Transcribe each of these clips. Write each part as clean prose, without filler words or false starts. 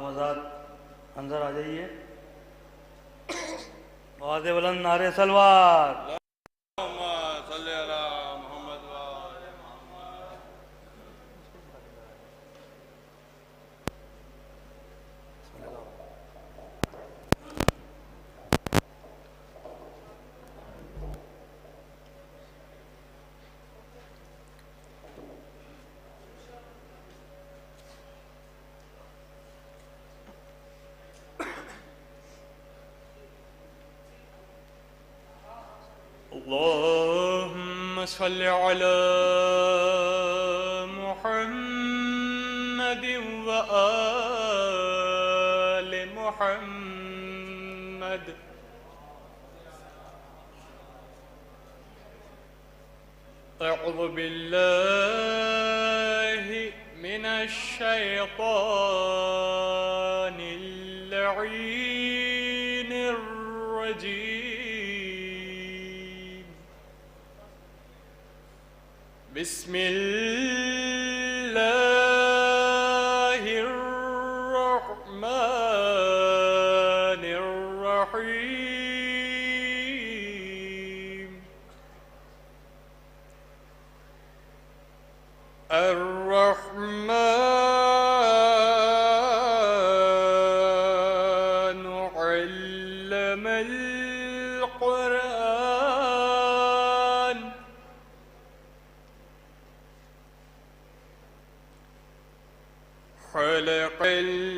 آوازات اندر آ جائیے. آواز بلند نعرے سلوات. اللهم صل على محمد وآل محمد. اللهم صل على محمد وآل محمد. أعوذ بالله من الشيطان اللعين الرجيم. بسم الله الرحمن الرحيم. الرحمن علم القرآن. خلق الإنسان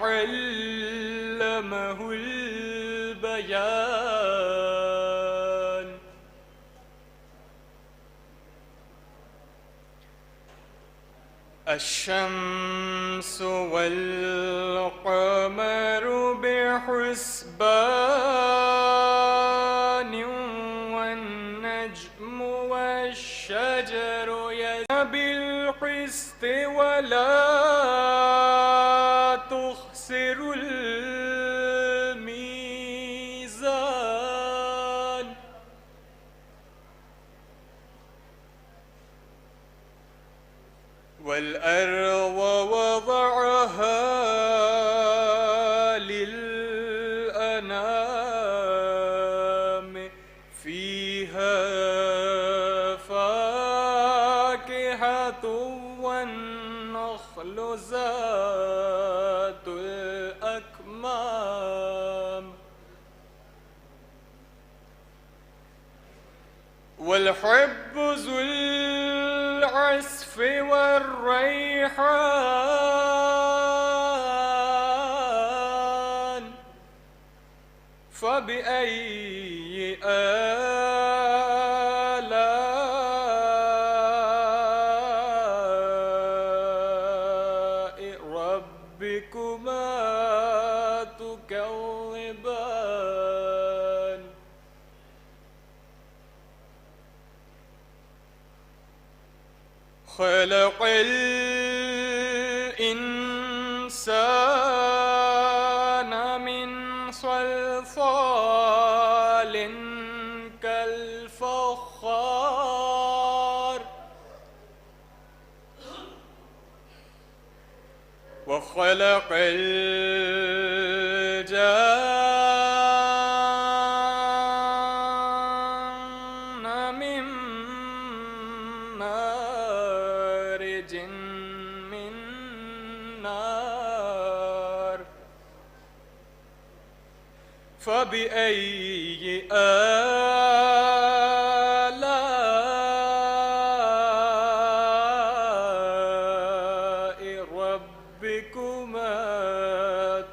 علمه البيان. الشمس والقمر بحسبان والنجم والشجر يسجدان بالقسط ولا تخسروا الميزان. والأرض وضعها للأنام فيها فاكهة والنخل ذات الأكمام والحب ذو العصف والريحان. فبأي آلاء ربكما تكذبان. خلق الإنسان من صلصال كالفخار. وخلق الجان من مارج من نار. فبأي آلاء ربكما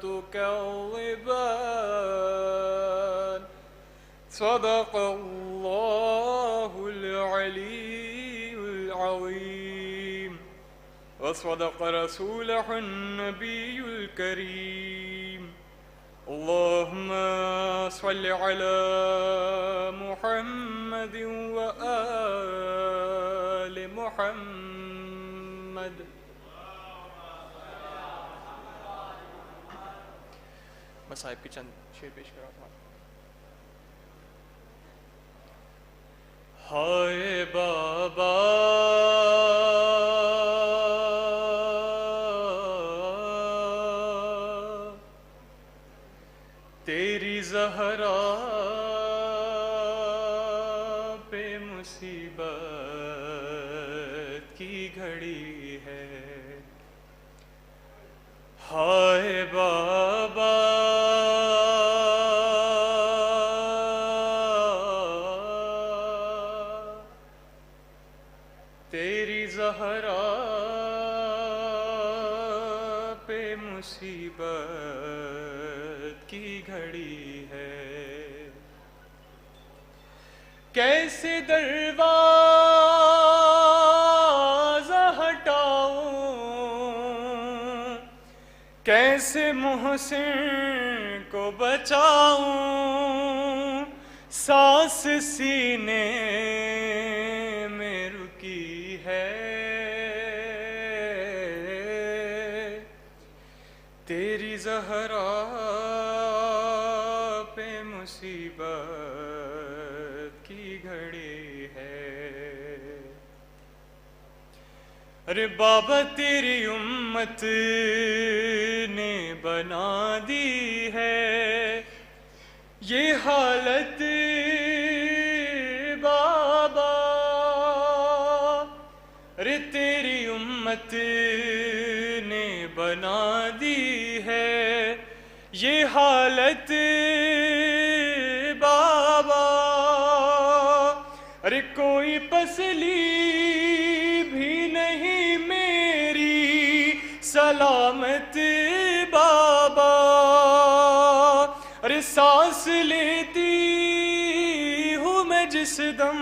تكذبان. صدق الله العلي العظيم وصدق رسوله النبي الكريم. اللهم صل على محمد وآل محمد. مصائب کے چند شعر پیش کرا تھا. ہائے بابا تیری زہرا پہ مصیبت کی گھڑی ہے، ہائے بابا تیری زہرا پہ مصیبت کی گھڑی ہے، کیسے دروازہ ہٹاؤں، کیسے محسن کو بچاؤں، سانس سینے میں رکی ہے، تیری زہرا پہ مصیبت کی گھڑی ہے۔ ارے بابا تیری امت نے بنا دی ہے یہ حالت بابا، ارے تیری امت نے بنا دی ہے یہ حالت بابا، ارے کوئی پسلی بھی نہیں میری سلامت بابا، ارے سانس لیتی ہوں میں جس دم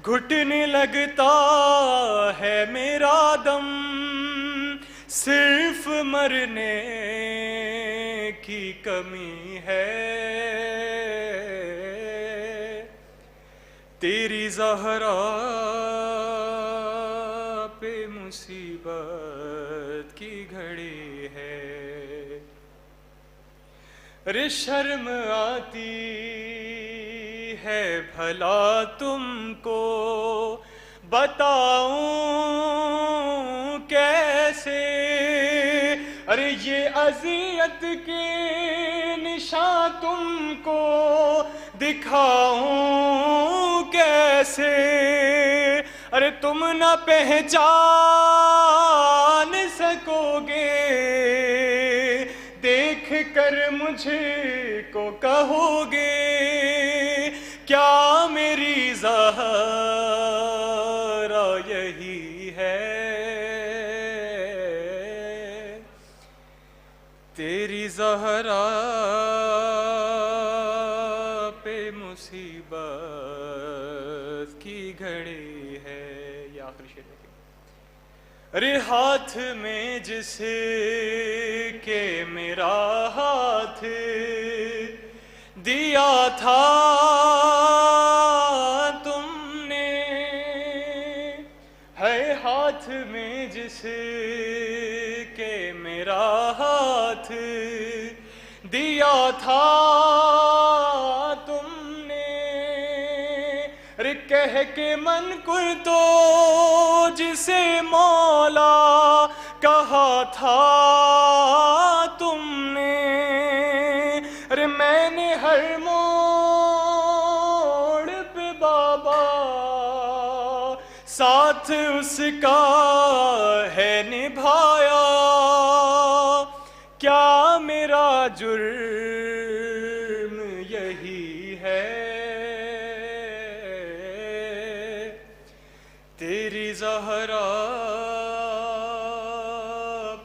گھٹنے لگتا ہے میرا دم، صرف مرنے کی کمی ہے، تیری زہرا پہ مصیبت کی گھڑی ہے۔ ارے شرم آتی ہے بھلا تم کو بتاؤں کیسے، ارے یہ اذیت کے نشان تم کو دکھاؤں کیسے، ارے تم نہ پہچان سکو گے، دیکھ کر مجھے کو کہو گے کیا میری زہرا یہی ہے، تیری زہرا پہ مصیبت کی گھڑی ہے۔ یہ آخری شعر دیکھیں، ارے ہاتھ میں جس کے میرا ہاتھ دیا تھا تم نے، ہے ہاتھ میں جس کے میرا ہاتھ دیا تھا تم نے، ارے کہہ کے من کر تو جسے مولا کہا تھا تم نے، ارے میں نے ہر موڑ پہ بابا ساتھ اس کا ہے نبھایا، کیا میرا جرم یہی ہے، تیری زہرا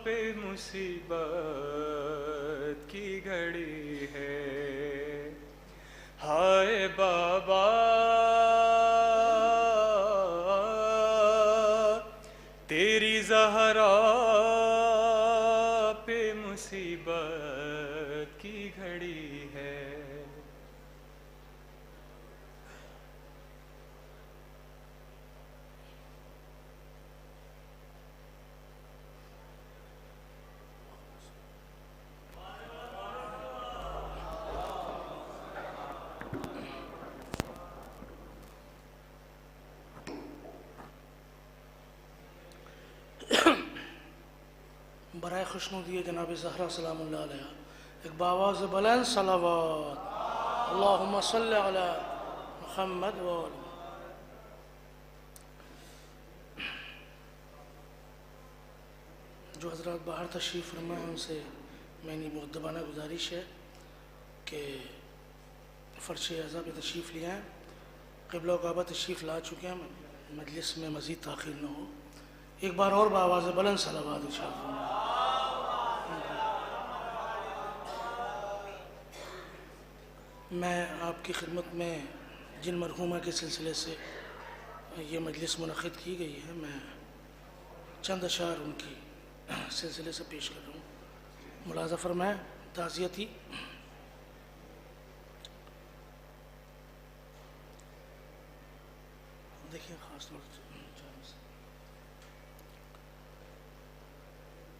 پہ مصیبت کی گھڑی ہے، ہائے بابا تیری زہرا پہ مصیبت کی گھڑی ہے۔ برائے خوشنودی جناب زہرا سلام اللہ علیہ ایک بآواز بلند صلوات اللہم صلی علی محمد وآلہ. جو حضرات باہر تشریف فرما ہیں ان سے میری مؤدبانہ گزارش ہے کہ فرش اعظم پہ تشریف لے آئیں. قبلہ و کعبہ تشریف لا چکے ہیں, مجلس میں مزید تاخیر نہ ہو. ایک بار اور بآواز بلند صلوات انشاءاللہ. میں آپ کی خدمت میں جن مرحومہ کے سلسلے سے یہ مجلس منعقد کی گئی ہے, میں چند اشعار ان کی سلسلے سے پیش کر رہا ہوں. ملاحظہ فرمائیں تعزیتی. دیکھیں خاص طور سے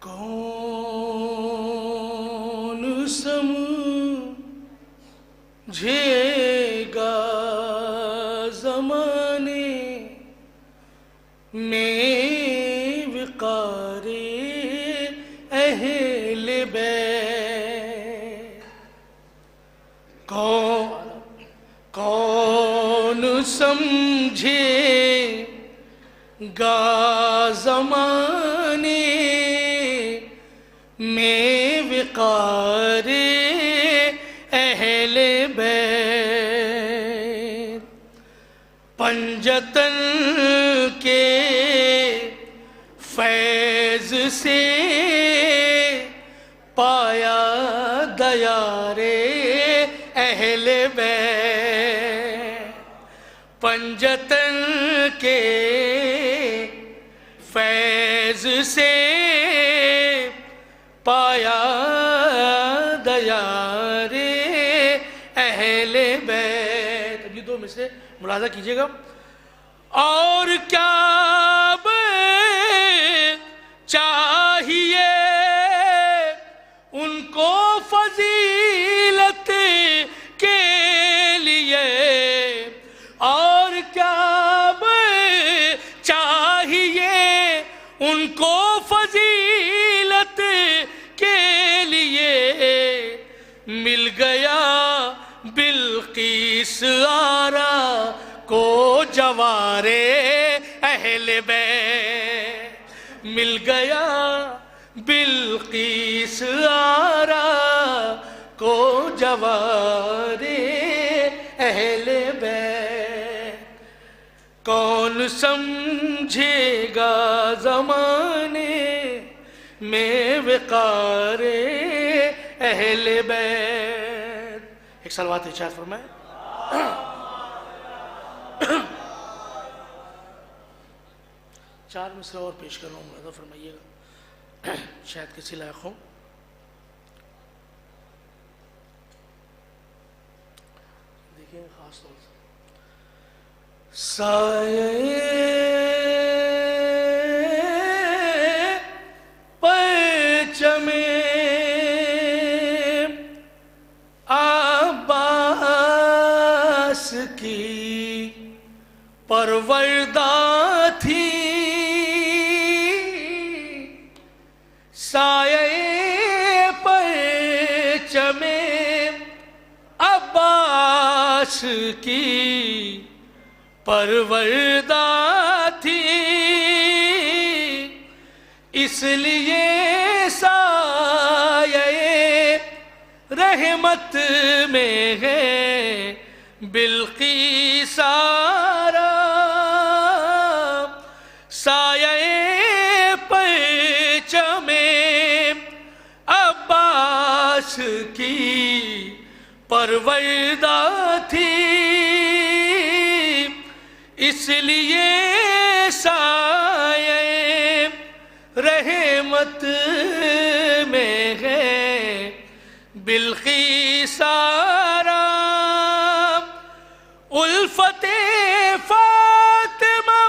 کون سمجھے گا زمانے میں وقار اہل بیت. کون سمجھے گا زمانے میں وقار اہل بیت. پنجتن کے فیض سے پایا دیار اہل بیت. پنجتن کے فیض سے پایا دیار اہل بیت. اب یہ دو مصرے ملاحظہ کیجئے گا. اور کیا چاہیے ان کو فضیلت کے لیے, اور کیا چاہیے ان کو فضیلت کے لیے. مل گیا بلقیس آرا کو جوار اہل بیت. مل گیا بلقیس آرا کو جوار اہل بیت. کون سمجھے گا زمانے میں وقار اہل بیت. ایک صلوات ارشاد فرمائے. چار مصرع اور پیش کر رہا ہوں, ملاحظہ فرمائیے گا شاید کسی لائق ہوں. دیکھیں خاص طور سے سایہ پرچم عباس کی پروردہ تھی. سایہ پرچم عباس کی پروردہ تھی. اس لیے سایہ رحمت میں ہے بلقیس آرا. سایہ پرچم عباس کی پروردہ تھی. اس لیے سایہ رحمت میں ہے بلقیس آرا. الفت فاطمہ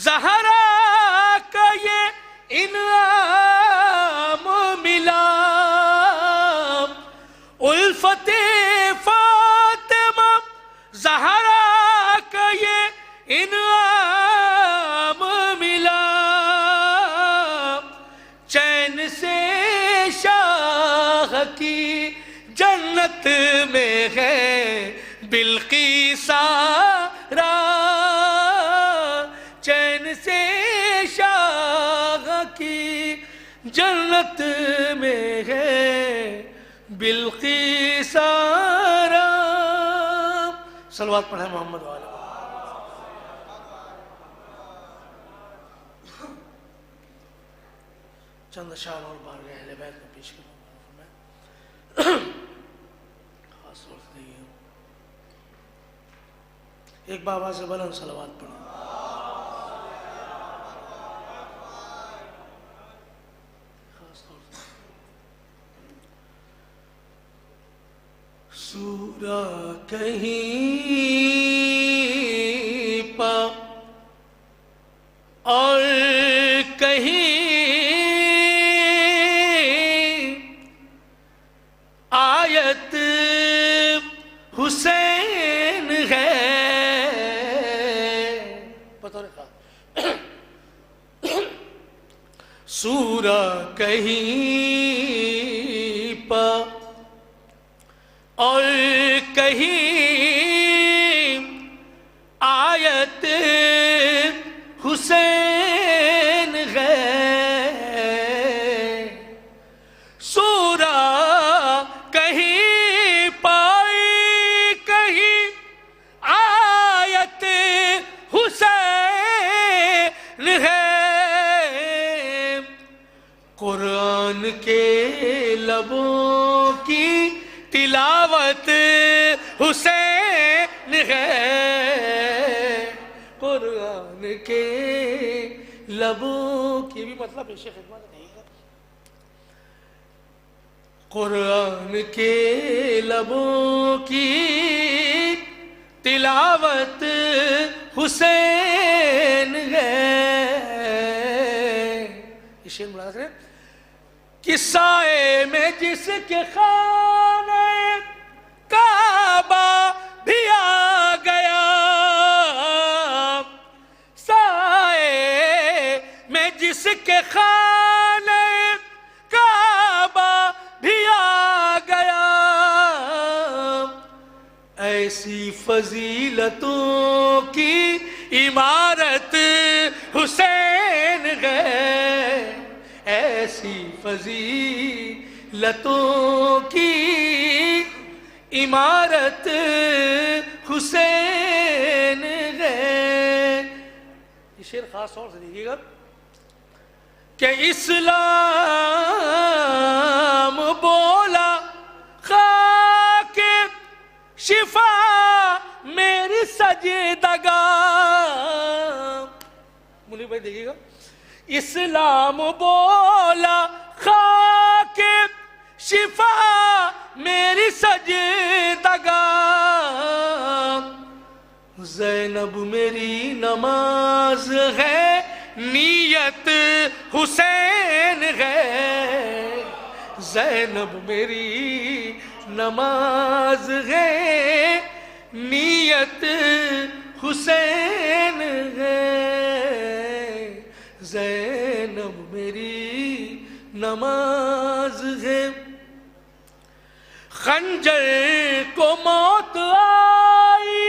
زہرا کا یہ انعام ملا. الفت فاطمہ زہرا کا یہ انعام ملا. چین سے شاہ کی جنت میں ہے بلقیس سارا، چین سے شاہ کی جنت میں ہے بلقیس سارا۔ صلوات پڑھیں محمد والے۔ چند اشعار اور بار گئے اہل بیت کو پیش کروں خاص طور سے ایک بابا سے بلند صلوات پڑھیں۔ خاص طور سے سورہ کہیں پا اور کہیں آیت حسین ہے، بطور خاص سورہ کہیں پا اور کہیں آیت حسین ہے، سورہ کہیں پائی کہیں آیت حسین ہے، قرآن کے لبوں کی تلاوت حسین ہے، قرآن کے لبوں کی بھی مطلب پیش خدمت نہیں ہے، قرآن کے لبوں کی تلاوت حسین ہے۔ یہ شعر ملاحظہ کریں کہ سائے میں جس کے خانے کعبہ بھی آ گیا، سائے میں جس کے خانے کعبہ بھی آ گیا، ایسی فضیلتوں کی عمارت حسین ہے، ایسی فضیلتوں کی عمارت حسین ہے۔ یہ شعر خاص طور سے دیکھیے گا کہ اسلام بولا خاک شفا میری سجدگاہ، مولوی بھائی دیکھیے گا، اسلام بولا خاک شفا میری سجدگاہ، زینب میری نماز ہے نیت حسین ہے، زینب میری نماز ہے نیت حسین ہے، زینب میری نماز ہے، خنجر کو موت آئی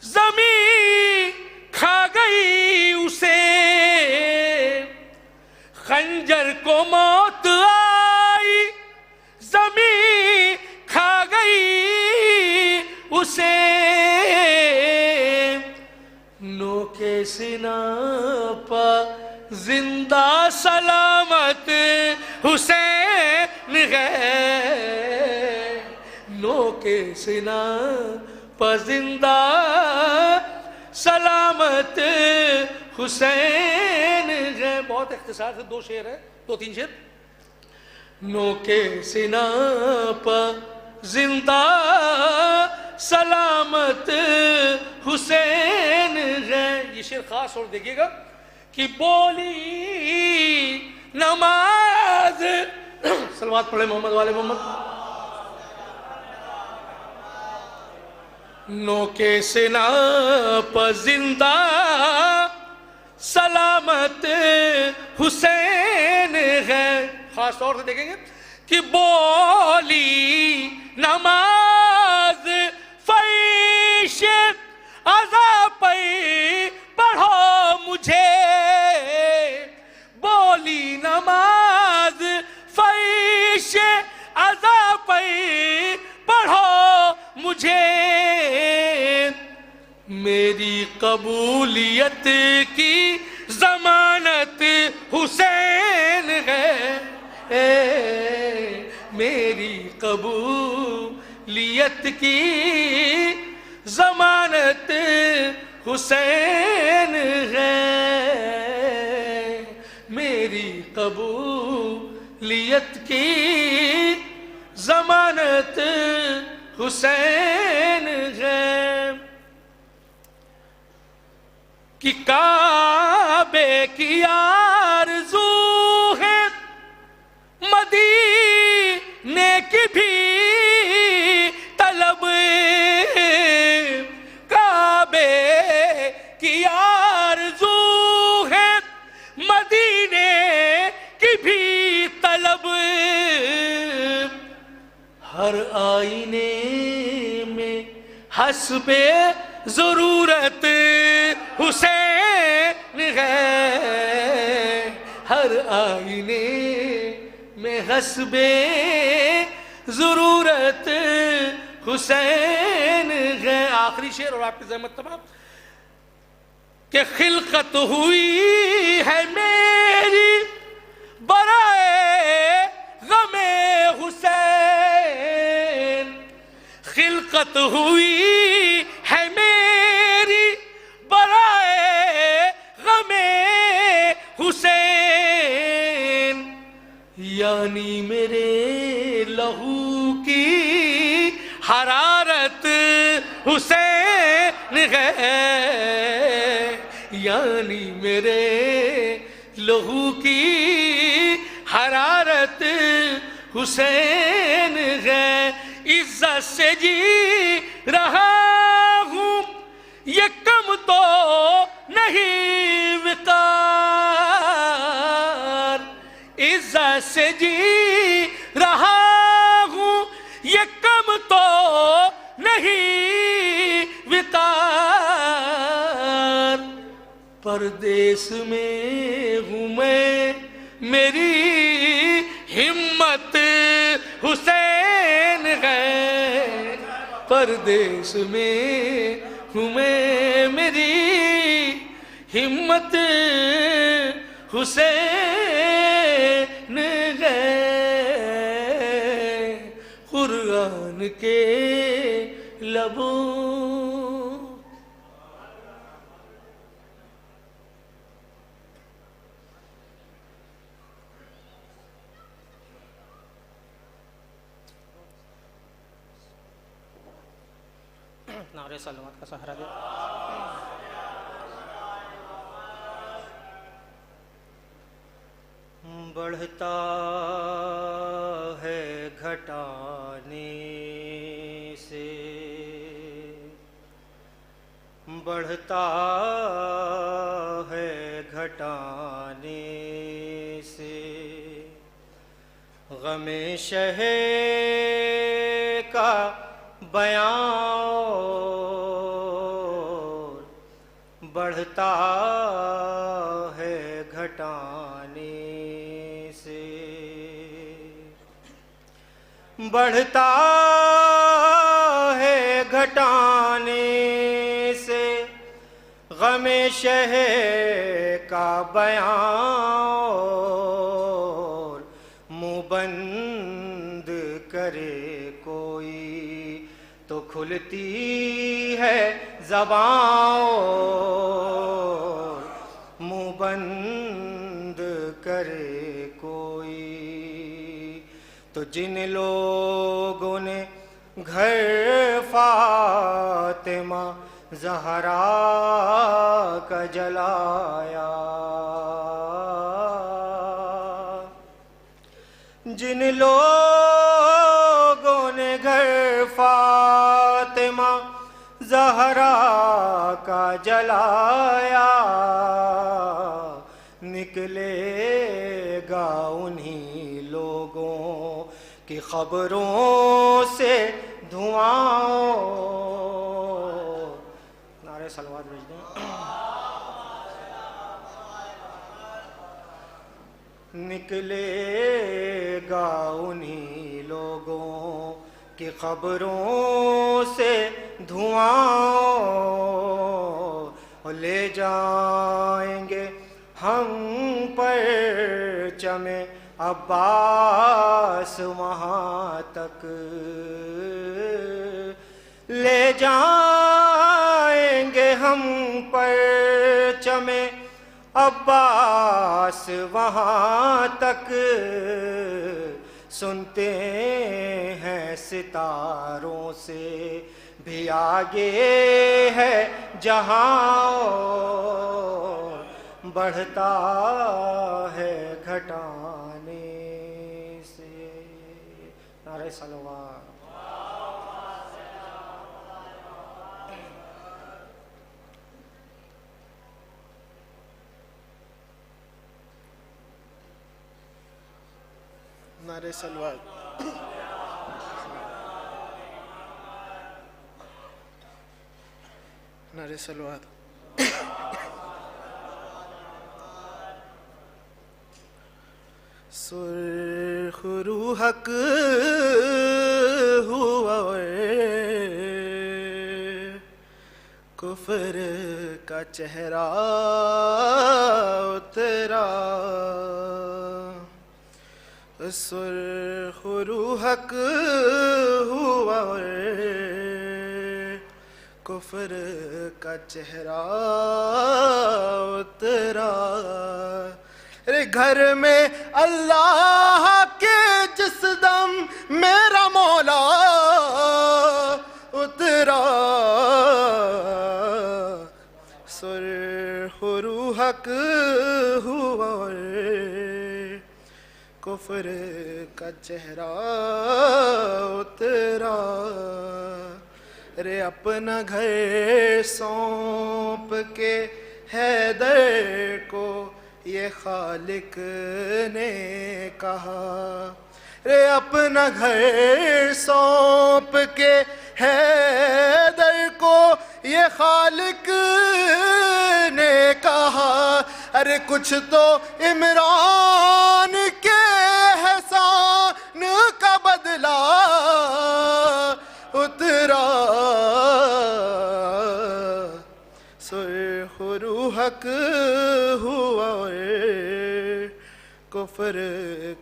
زمین کھا گئی اسے، خنجر کو موت آئی زمین کھا گئی اسے، نو کے سینہ پا زندہ سلامت حسین ہے، نو کے سینہ پا زندہ سلامت حسین ہے۔ بہت اختصار سے دو شعر ہے، دو تین شعر۔ نو کے سینہ پا زندہ سلامت حسین ہے۔ یہ شعر خاص اور دیکھیے گا کہ بولی نماز، صلوات پڑھے محمد والے محمد، نو کے سینہ پر زندہ سلامت حسین ہے۔ خاص طور سے دیکھیں گے کہ بولی نماز فیش عذاب پڑھو مجھے، بولی نماز فیش عذاب پڑھو مجھے، میری قبولیت کی ضمانت حسین ہے، میری قبولیت کی ضمانت حسین ہے، میری قبولیت کی ضمانت حسین ہے، کہ کعبے کی آرزو ہے مدینے کی بھی طلب، کعبے کی آرزو ہے مدینے کی بھی طلب، ہر آئینے میں حسب ضرورت حسین ہے، ہر آئینے میں حسب ضرورت حسین ہے۔ آخری شعر اور آپ کی زحمت تمام، کہ خلقت ہوئی ہے میری برائے غم حسین، خلقت ہوئی ہے میری برائے غم حسین، یعنی میرے لہو کی حرارت حسین ہے، یعنی میرے لہو کی حرارت حسین ہے، عزت سے جی رہا ہوں یہ کم تو نہیں وقار، عزت سے جی رہا ہوں یہ کم تو نہیں وقار، پردیس میں ہوں میں میری ہمت حسین ہے، پردیس میں ہوں میں میری ہمت حسین ہے، قرآن کے لبوں نعرے صلوات کا سہارا دے۔ بڑھتا ہے گھٹانے سے، بڑھتا ہے گھٹانے سے، غم شہ کا بیان بڑھتا ہے گھٹانے سے، بڑھتا ہے گھٹانے سے، غم شہ کا بیان منہ بند کرے کوئی تو کھلتی ہے زبان، منہ بند کرے کوئی تو جن لوگوں نے گھر فاطمہ زہرا کا جلایا، جن لوگوں نے گھر فاطمہ زہرا کا جلایا، نکلے گا انہی لوگوں کہ خبروں سے دھواں نعرہ صلوات بھیج دیں. نکلے گا انہی لوگوں کی خبروں سے دھواں، لے جائیں گے ہم پرچم عباس وہاں تک، لے جائیں گے ہم پرچم عباس وہاں تک. سنتے ہیں ستاروں سے بھی آگے ہے جہاں، بڑھتا ہے گھٹانے سے. نعرہ صلوات. نعرہ صلوات. نعرہ صلوات. سرخ روحک ہوا کفر کا چہرہ اترا، سرخ روحک ہوا کفر کا چہرہ اترا. گھر میں اللہ کے جس دم میرا مولا اترا، سرخ روحک ہوا کفر کا چہرہ اترا. رے اپنا گھر سونپ کے حیدر کو یہ خالق نے کہا، رے اپنا گھر سونپ کے حیدر کو یہ خالق نے کہا. ارے کچھ تو عمران کے احسان کا بدلہ اترا، سرخ روحک ہوا کفر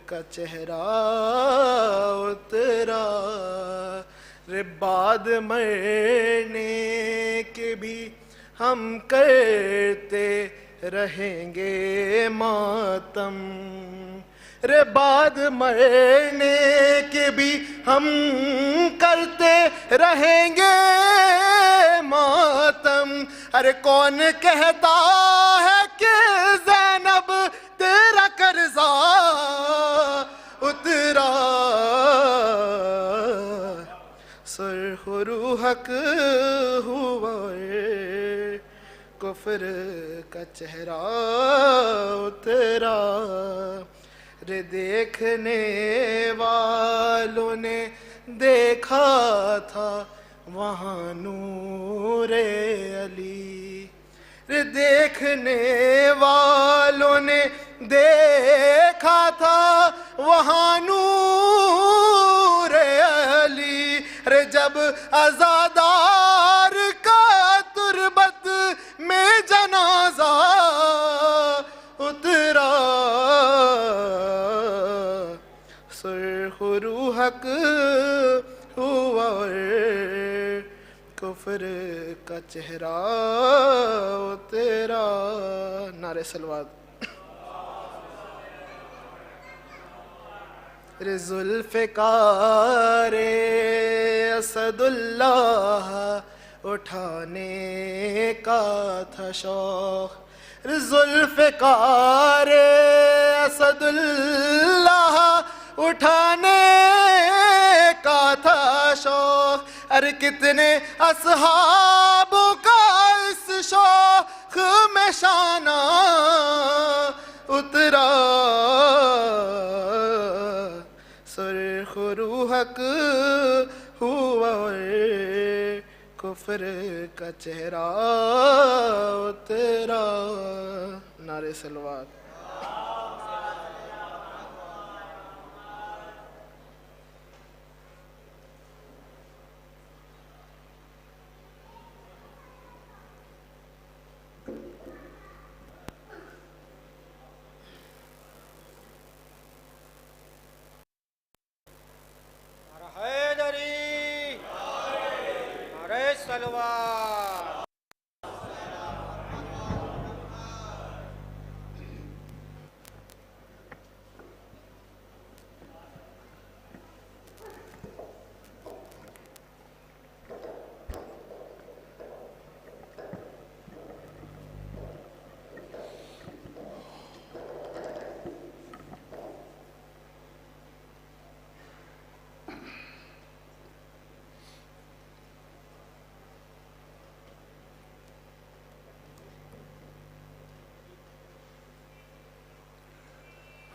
کا چہرہ اترا. رے بعد مرنے کے بھی ہم کرتے رہیں گے ماتم، رے بعد مرنے کے بھی ہم کرتے رہیں گے ماتم. ارے کون کہتا ہے کہ زینب تیرا قرضہ اترا، سرخ روحک ہوا کفر کا چہرہ اترا. رے دیکھنے والوں نے دیکھا تھا وہاں نور علی، رے دیکھنے والوں نے دیکھا تھا وہاں نور علی. رے جب عزادار کا تربت میں جنازہ اترا، سرخ روحک ہوا کفر کا چہرہ اترا. نعرہ صلوات. رے ذوالفقار اسد اللہ اٹھانے کا تھا شوق، رے ذوالفقار اسد اللہ اٹھانے کا تھا شوق. ارے کتنے اصحابوں کا اس شوق میں شانہ اترا، سرخ رو حق ہوا اور کفر کا چہرہ تیرا. نعرہ سلوات. حیدری نعرہ سلوات.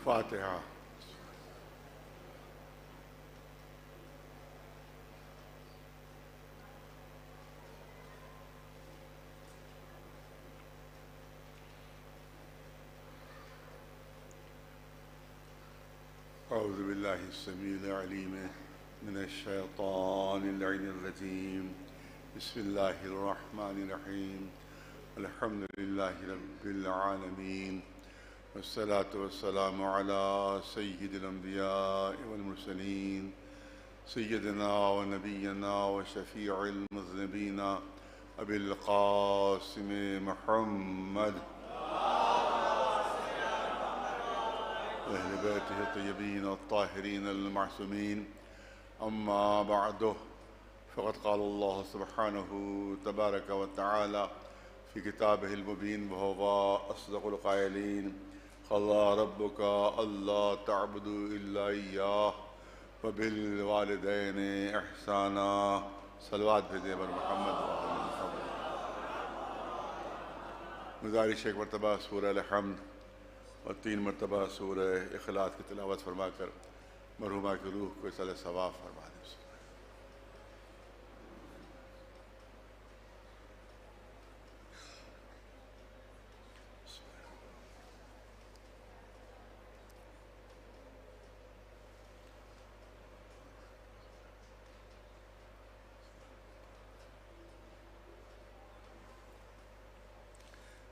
فاتحہ. اعوذ باللہ السمیع العلیم من الشیطان اللعین الرجیم. بسم اللہ الرحمن الرحیم. الحمد للہ رب العالمین والصلاة والسلام على سید الانبیاء والمرسلین سیدنا و نبینا و شفیع المذنبین ابی القاسم محمد اہل بیتہ الطیبین الطاہرین المعصومین. اما بعد فقد قال اللہ سبحانہ تبارک و تعالی فی کتابہ المبین وہو اصدق القائلین. قضى ربك ألا تعبدوا إلا إياه وبالوالدين إحسانا. صلوات بھیجیں بر محمد و آل محمد. گزارش ایک مرتبہ سورہ الحمد اور 3 مرتبہ سورہ اخلاص کی تلاوت فرما کر مرحومہ کی روح کو اصل ثواب فرما دیں.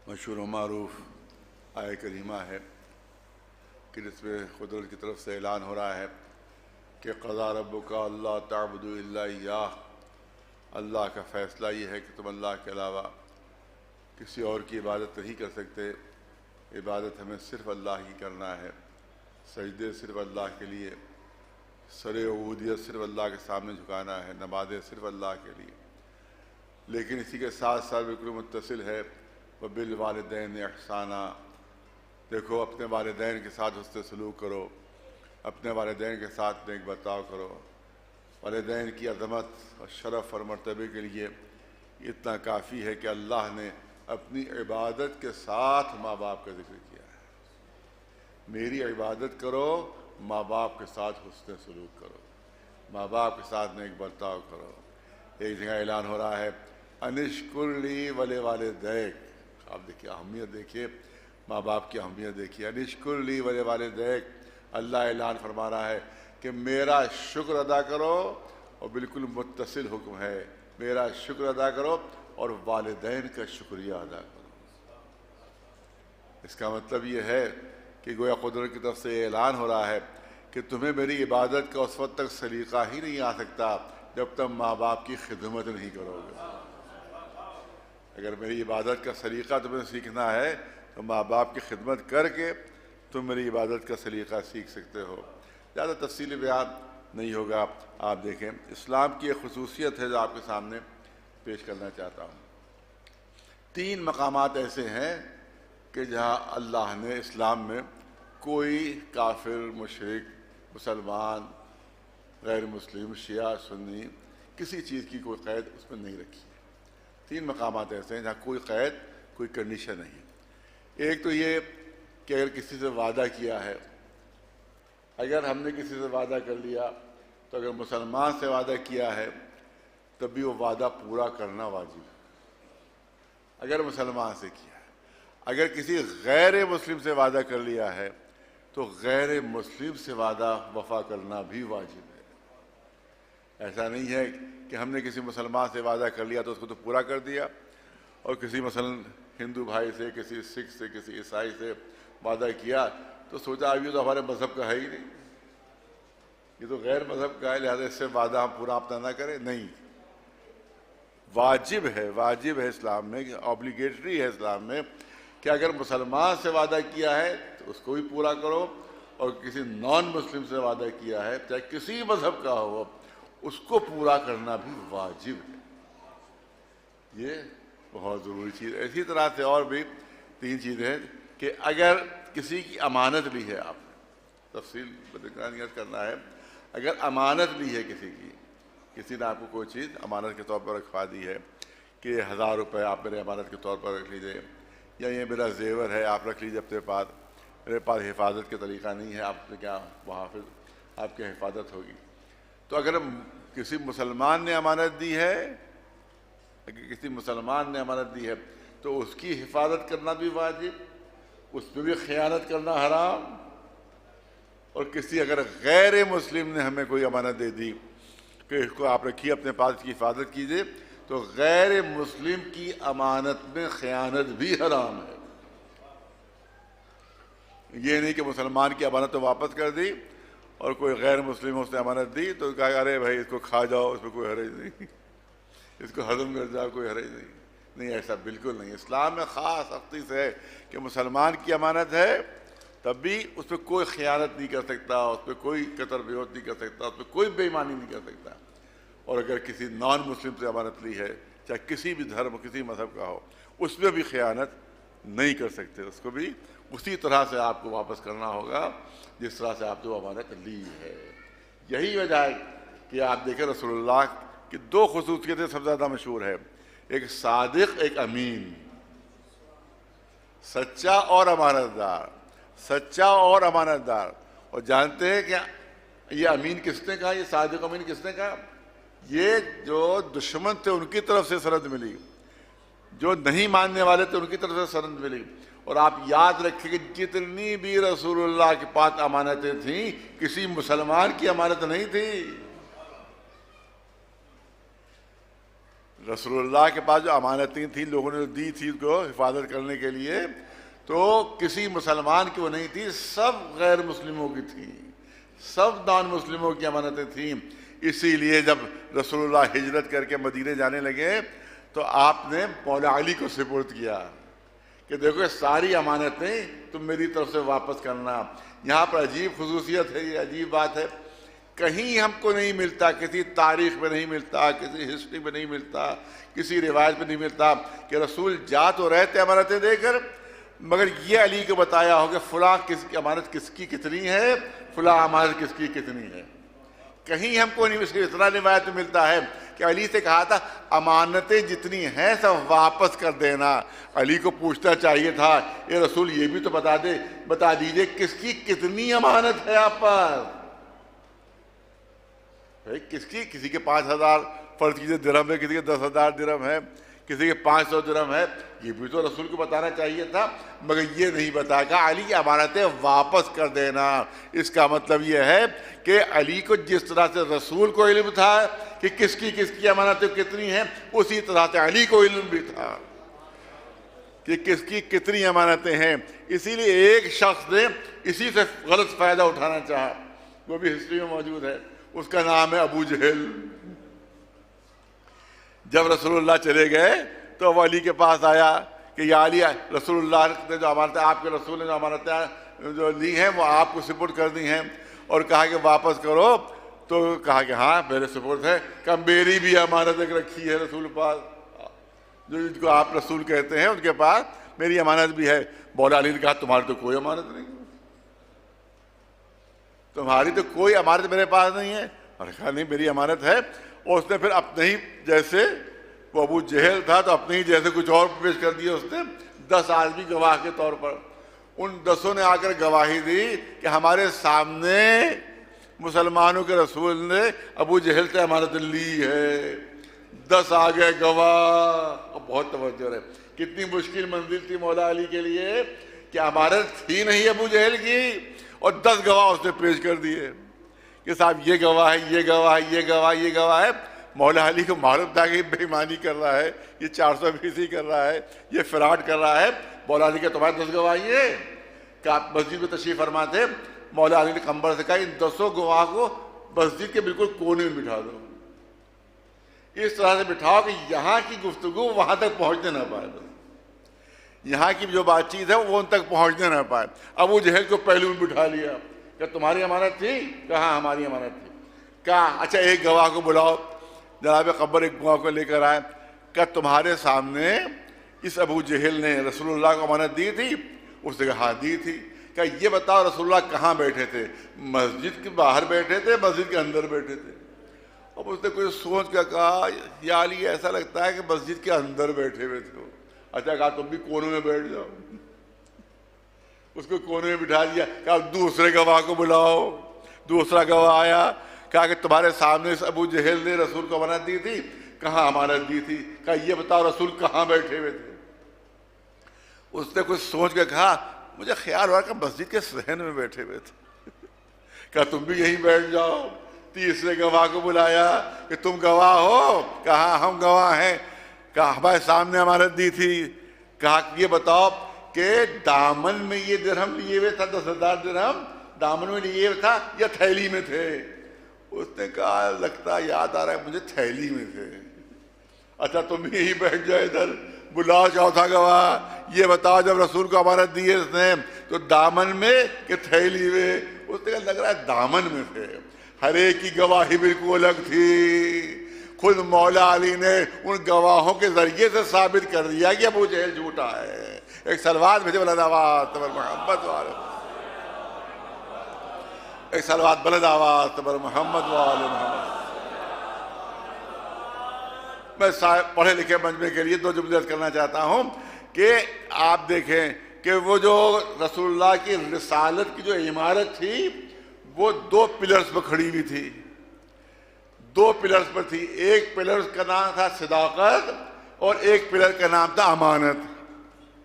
مشہور و معروف آیہ کریمہ ہے کہ جس میں قدرت کی طرف سے اعلان ہو رہا ہے کہ قضا ربک اللہ تعبدوا الا ایاہ. اللہ کا فیصلہ یہ ہے کہ تم اللہ کے علاوہ کسی اور کی عبادت نہیں کر سکتے. عبادت ہمیں صرف اللہ کی کرنا ہے. سجدے صرف اللہ کے لیے، سر عبودیت صرف اللہ کے سامنے جھکانا ہے، نمازیں صرف اللہ کے لیے. لیکن اسی کے ساتھ ساتھ بالکل متصل ہے وبالوالدین احسانا. دیکھو اپنے والدین کے ساتھ حسن سلوک کرو، اپنے والدین کے ساتھ نیک برتاؤ کرو. والدین کی عظمت اور شرف اور مرتبے کے لیے اتنا کافی ہے کہ اللہ نے اپنی عبادت کے ساتھ ماں باپ کا ذکر کیا ہے. میری عبادت کرو، ماں باپ کے ساتھ حسن سلوک کرو، ماں باپ کے ساتھ نیک برتاؤ کرو. ایک جگہ اعلان ہو رہا ہے انشکر لی ولوالدیک. آپ دیکھیے اہمیت، دیکھیے ماں باپ کی اہمیت دیکھیے. انشکر لی ولوالدیک. اللہ اعلان فرما رہا ہے کہ میرا شکر ادا کرو، اور بالکل متصل حکم ہے میرا شکر ادا کرو اور والدین کا شکریہ ادا کرو. اس کا مطلب یہ ہے کہ گویا قدرت کی طرف سے اعلان ہو رہا ہے کہ تمہیں میری عبادت کا اس وقت تک سلیقہ ہی نہیں آ سکتا جب تم ماں باپ کی خدمت نہیں کرو گے. اگر میری عبادت کا سلیقہ تمہیں سیکھنا ہے تو ماں باپ کی خدمت کر کے تم میری عبادت کا سلیقہ سیکھ سکتے ہو. زیادہ تفصیلی بیان نہیں ہوگا. آپ دیکھیں اسلام کی ایک خصوصیت ہے جو آپ کے سامنے پیش کرنا چاہتا ہوں. 3 مقامات ایسے ہیں کہ جہاں اللہ نے اسلام میں کوئی کافر، مشرک، مسلمان، غیر مسلم، شیعہ، سنی، کسی چیز کی کوئی قید اس میں نہیں رکھی. 3 مقامات ایسے ہیں جہاں کوئی قید، کوئی کنڈیشن نہیں. ایک تو یہ کہ اگر کسی سے وعدہ کیا ہے اگر ہم نے کسی سے وعدہ کر لیا تو اگر مسلمان سے وعدہ کیا ہے تب بھی وہ وعدہ پورا کرنا واجب ہے، اگر مسلمان سے کیا ہے۔ اگر کسی غیر مسلم سے وعدہ کر لیا ہے تو غیر مسلم سے وعدہ وفا کرنا بھی واجب ہے۔ ایسا نہیں ہے کہ ہم نے کسی مسلمان سے وعدہ کر لیا تو اس کو تو پورا کر دیا، اور کسی مثلا ہندو بھائی سے، کسی سکھ سے، کسی عیسائی سے وعدہ کیا تو سوچا اب یہ تو ہمارے مذہب کا ہے ہی نہیں، یہ تو غیر مذہب کا ہے، لہٰذا اس سے وعدہ ہم پورا اپنا نہ کریں۔ نہیں، واجب ہے اسلام میں، اوبلیگیٹری ہے اسلام میں کہ اگر مسلمان سے وعدہ کیا ہے تو اس کو بھی پورا کرو، اور کسی نان مسلم سے وعدہ کیا ہے چاہے کسی مذہب کا ہو اس کو پورا کرنا بھی واجب ہے۔ یہ بہت ضروری چیز ہے۔ اسی طرح سے اور بھی 3 چیزیں ہیں کہ اگر کسی کی امانت لی ہے، آپ نے تفصیل کرنا ہے، اگر امانت لی ہے کسی نے آپ کو کوئی چیز امانت کے طور پر رکھوا دی ہے کہ 1000 روپے آپ میرے امانت کے طور پر رکھ لیجئے، یا یہ میرا زیور ہے آپ رکھ لیجئے اپنے پاس، میرے پاس حفاظت کا طریقہ نہیں ہے، آپ نے کیا وہاں پھر آپ کی حفاظت ہوگی۔ تو اگر کسی مسلمان نے امانت دی ہے، تو اس کی حفاظت کرنا بھی واجب، اس میں بھی خیانت کرنا حرام۔ اور کسی اگر غیر مسلم نے ہمیں کوئی امانت دے دی کہ اس کو آپ رکھیے اپنے پاس، کی حفاظت کیجیے، تو غیر مسلم کی امانت میں خیانت بھی حرام ہے۔ یہ نہیں کہ مسلمان کی امانت تو واپس کر دی اور کوئی غیر مسلم اس نے امانت دی تو کہا ارے بھائی اس کو کھا جاؤ، اس میں کوئی حرج نہیں، اس کو ہضم کر جاؤ، کوئی حرج نہیں۔ نہیں، ایسا بالکل نہیں۔ اسلام میں خاص سختی سے ہے کہ مسلمان کی امانت ہے تب بھی اس پہ کوئی خیانت نہیں کر سکتا، اس پہ کوئی قطر بیعت نہیں کر سکتا، اس پہ کوئی بے ایمانی نہیں کر سکتا۔ اور اگر کسی نان مسلم سے امانت لی ہے چاہے کسی بھی دھرم، کسی مذہب کا ہو، اس میں بھی خیانت نہیں کر سکتے، اس کو بھی اسی طرح سے آپ کو واپس کرنا ہوگا جس طرح سے آپ نے امانت لی ہے۔ یہی وجہ ہے کہ آپ دیکھیں رسول اللہ کی 2 خصوصیتیں سب سے زیادہ مشہور ہے، ایک صادق، ایک امین، سچا اور امانت دار، سچا اور امانت دار۔ اور جانتے ہیں کہ یہ امین کس نے کہا، یہ صادق امین کس نے کہا؟ یہ جو دشمن تھے ان کی طرف سے سند ملی، جو نہیں ماننے والے تھے ان کی طرف سے سند ملی۔ اور آپ یاد رکھیں کہ جتنی بھی رسول اللہ کے پاس امانتیں تھیں کسی مسلمان کی امانت نہیں تھی۔ رسول اللہ کے پاس جو امانتیں تھیں لوگوں نے دی تھی اس کو حفاظت کرنے کے لیے، تو کسی مسلمان کی وہ نہیں تھی، سب غیر مسلموں کی تھی، سب نان مسلموں کی امانتیں تھیں۔ اسی لیے جب رسول اللہ ہجرت کر کے مدینے جانے لگے تو آپ نے مولا علی کو سپرد کیا کہ دیکھو یہ ساری امانتیں تم میری طرف سے واپس کرنا۔ یہاں پر عجیب خصوصیت ہے، یہ عجیب بات ہے، کہیں ہم کو نہیں ملتا، کسی تاریخ میں نہیں ملتا، کسی ہسٹری میں نہیں ملتا، کسی روایت میں نہیں ملتا کہ رسول جا تو رہتے امانتیں دے کر مگر یہ علی کو بتایا ہو کہ فلاں کس کی امانت کس کی کتنی ہے، فلاں امانت کس کی کتنی ہے۔ کہیں ہم کو نہیں، صرف اتنا روایت میں ملتا ہے کہ علی سے کہا تھا امانتیں جتنی ہیں سب واپس کر دینا۔ علی کو پوچھنا چاہیے تھا اے رسول یہ بھی تو بتا دیجئے کس کی کتنی امانت ہے آپ پر، کس کی؟ کسی کے 5000 فرض کیجیے درہم ہے، کسی کے 10,000 درہم ہے، کسی کے 500 درہم ہے، یہ بھی تو رسول کو بتانا چاہیے تھا، مگر یہ نہیں بتایا کہ علی کی امانتیں واپس کر دینا۔ اس کا مطلب یہ ہے کہ علی کو جس طرح سے رسول کو علم تھا کہ کس کی امانتیں کتنی ہیں، اسی طرح سے علی کو علم بھی تھا کہ کس کی کتنی امانتیں ہیں۔ اسی لیے ایک شخص نے اسی سے غلط فائدہ اٹھانا چاہا، وہ بھی ہسٹری میں موجود ہے، اس کا نام ہے ابو جہل۔ جب رسول اللہ چلے گئے تو وہ علی کے پاس آیا کہ یا علی، رسول اللہ نے جو امانتیں، آپ کے رسول نے جو امانتیں جو لی ہیں وہ آپ کو سپرد کر دی ہیں، اور کہا کہ واپس کرو، تو کہا کہ ہاں میرے سپرد ہے، کہ میری بھی امانت ایک رکھی ہے رسول پاس، جو جن کو آپ رسول کہتے ہیں ان کے پاس میری امانت بھی ہے۔ مولا علی نے کہا تمہاری تو کوئی امانت نہیں، تمہاری تو کوئی امانت میرے پاس نہیں ہے۔ اور کہا نہیں میری امانت ہے۔ اور اس نے پھر اپنے ہی جیسے، وہ ابو جہل تھا تو اپنے ہی جیسے کچھ اور پیش کر دیا اس نے، 10 آدمی گواہ کے طور پر۔ ان 10 نے آ کر گواہی دی کہ ہمارے سامنے مسلمانوں کے رسول نے ابو جہل سے امانت لی ہے. 10 آ گئے گواہ. بہت توجہ ہے. کتنی مشکل منزل تھی مولا علی کے لیے کہ امانت تھی نہیں ابو جہل کی اور 10 گواہ اس نے پیش کر دیے کہ صاحب یہ گواہ ہے, یہ گواہ ہے, یہ گواہ, یہ گواہ ہے. مولا علی کو معلوم تھا کہ یہ بے ایمانی کر رہا ہے, یہ 420 کر رہا ہے, یہ فراڈ کر رہا ہے. مولا علی کے تمہارے 10 گواہی ہیں کہ آپ مسجد میں تشریف فرما تھے. مولا علی نے قمبر سے کہا ان 10 گواہ کو مسجد کے بالکل کونے میں بٹھا دو, اس طرح سے بٹھاؤ کہ یہاں کی گفتگو وہاں تک پہنچنے نہ پائے, یہاں کی جو بات چیت ہے وہ ان تک پہنچنے نہ پائے. ابو جہل کو پہلو میں بٹھا لیا کہ تمہاری امانت تھی, کہاں ہماری امانت تھی. کہا اچھا ایک گواہ کو بلاؤ. جناب قمبر ایک گواہ کو لے کر آئے. کہ تمہارے سامنے اس ابو جہل نے رسول اللہ کو امانت دی تھی؟ اس نے کہا ہاں دی تھی. کہ یہ بتاؤ رسول اللہ کہاں بیٹھے تھے؟ مسجد کے باہر بیٹھے تھے, مسجد کے اندر بیٹھے تھے. اب اس نے کچھ سوچ کر کہا یا علی ایسا لگتا ہے کہ مسجد کے اندر بیٹھے ہوئے تھے. اچھا کہا تم بھی کونے میں بیٹھ جاؤ. اس کو کونے میں بٹھا دیا. کہا دوسرے گواہ کو بلاؤ. دوسرا گواہ آیا. کہا کہ تمہارے سامنے اس ابو جہل نے رسول کو امانت دی تھی؟ کہاں امانت دی تھی. کہا یہ بتاؤ رسول کہاں بیٹھے ہوئے تھے؟ اس نے کچھ سوچ کے کہا مجھے خیال ہوا کہ مسجد کے صحن میں بیٹھے ہوئے تھے. کہا تم بھی یہیں بیٹھ جاؤ. تیسرے گواہ کو بلایا کہ تم گواہ ہو؟ کہا ہم گواہ ہیں. کہا ہمارے سامنے امانت دی تھی. کہا یہ بتاؤ کہ دامن میں یہ درہم لیے ہوئے تھا, 10,000 درہم دامن میں لیے ہوئے تھا یا تھیلی میں تھے؟ اس نے کہا لگتا یاد آ رہا ہے مجھے تھیلی میں تھے. اچھا تم بھی یہی بیٹھ جاؤ ادھر. بلاؤ چوتھا گواہ. یہ بتاؤ جب رسول کو امانت دی ہے اس نے تو دامن میں کہ تھیلی میں؟ اس نے کہا لگ رہا ہے دامن میں تھے. ہر ایک کی گواہی بالکل الگ تھی. خود مولا علی نے ان گواہوں کے ذریعے سے ثابت کر دیا کہ ابو جہل جھوٹا ہے. ایک سلوات بھیجے بلند آواز تبر محمد والے, ایک سلوات بلند آواز تبر محمد والے محمد. میں پڑھے لکھے مجمع کے لیے 2 جملے کرنا چاہتا ہوں کہ آپ دیکھیں کہ وہ جو رسول اللہ کی رسالت کی جو عمارت تھی وہ 2 پلرز پر کھڑی ہوئی تھی. 2 پلرز پر تھی. ایک پلر کا نام تھا صداقت اور ایک پلر کا نام تھا امانت.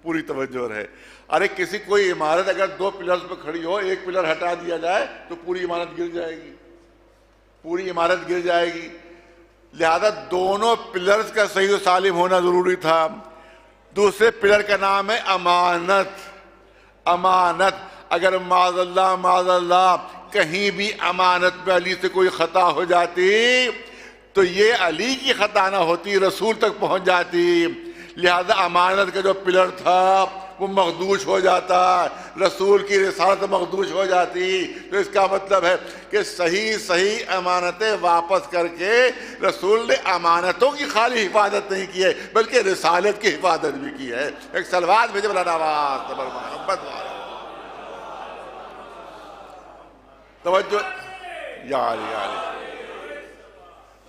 پوری توجہ ہے. ارے کسی کوئی عمارت اگر 2 پلرز پر کھڑی ہو, ایک پلر ہٹا دیا جائے تو پوری عمارت گر جائے گی, پوری عمارت گر جائے گی. لہذا دونوں پلرز کا صحیح و سالم ہونا ضروری تھا. دوسرے پلر کا نام ہے امانت. امانت اگر معاذ اللہ کہیں بھی امانت میں علی سے کوئی خطا ہو جاتی تو یہ علی کی خطا نہ ہوتی, رسول تک پہنچ جاتی. لہذا امانت کا جو پلر تھا وہ مخدوش ہو جاتا, رسول کی رسالت مخدوش ہو جاتی. تو اس کا مطلب ہے کہ صحیح امانتیں واپس کر کے رسول نے امانتوں کی خالی حفاظت نہیں کی ہے بلکہ رسالت کی حفاظت بھی کی ہے. ایک سلوات بھیجے بلند آواز تبر محمد والے. توجہ یا علی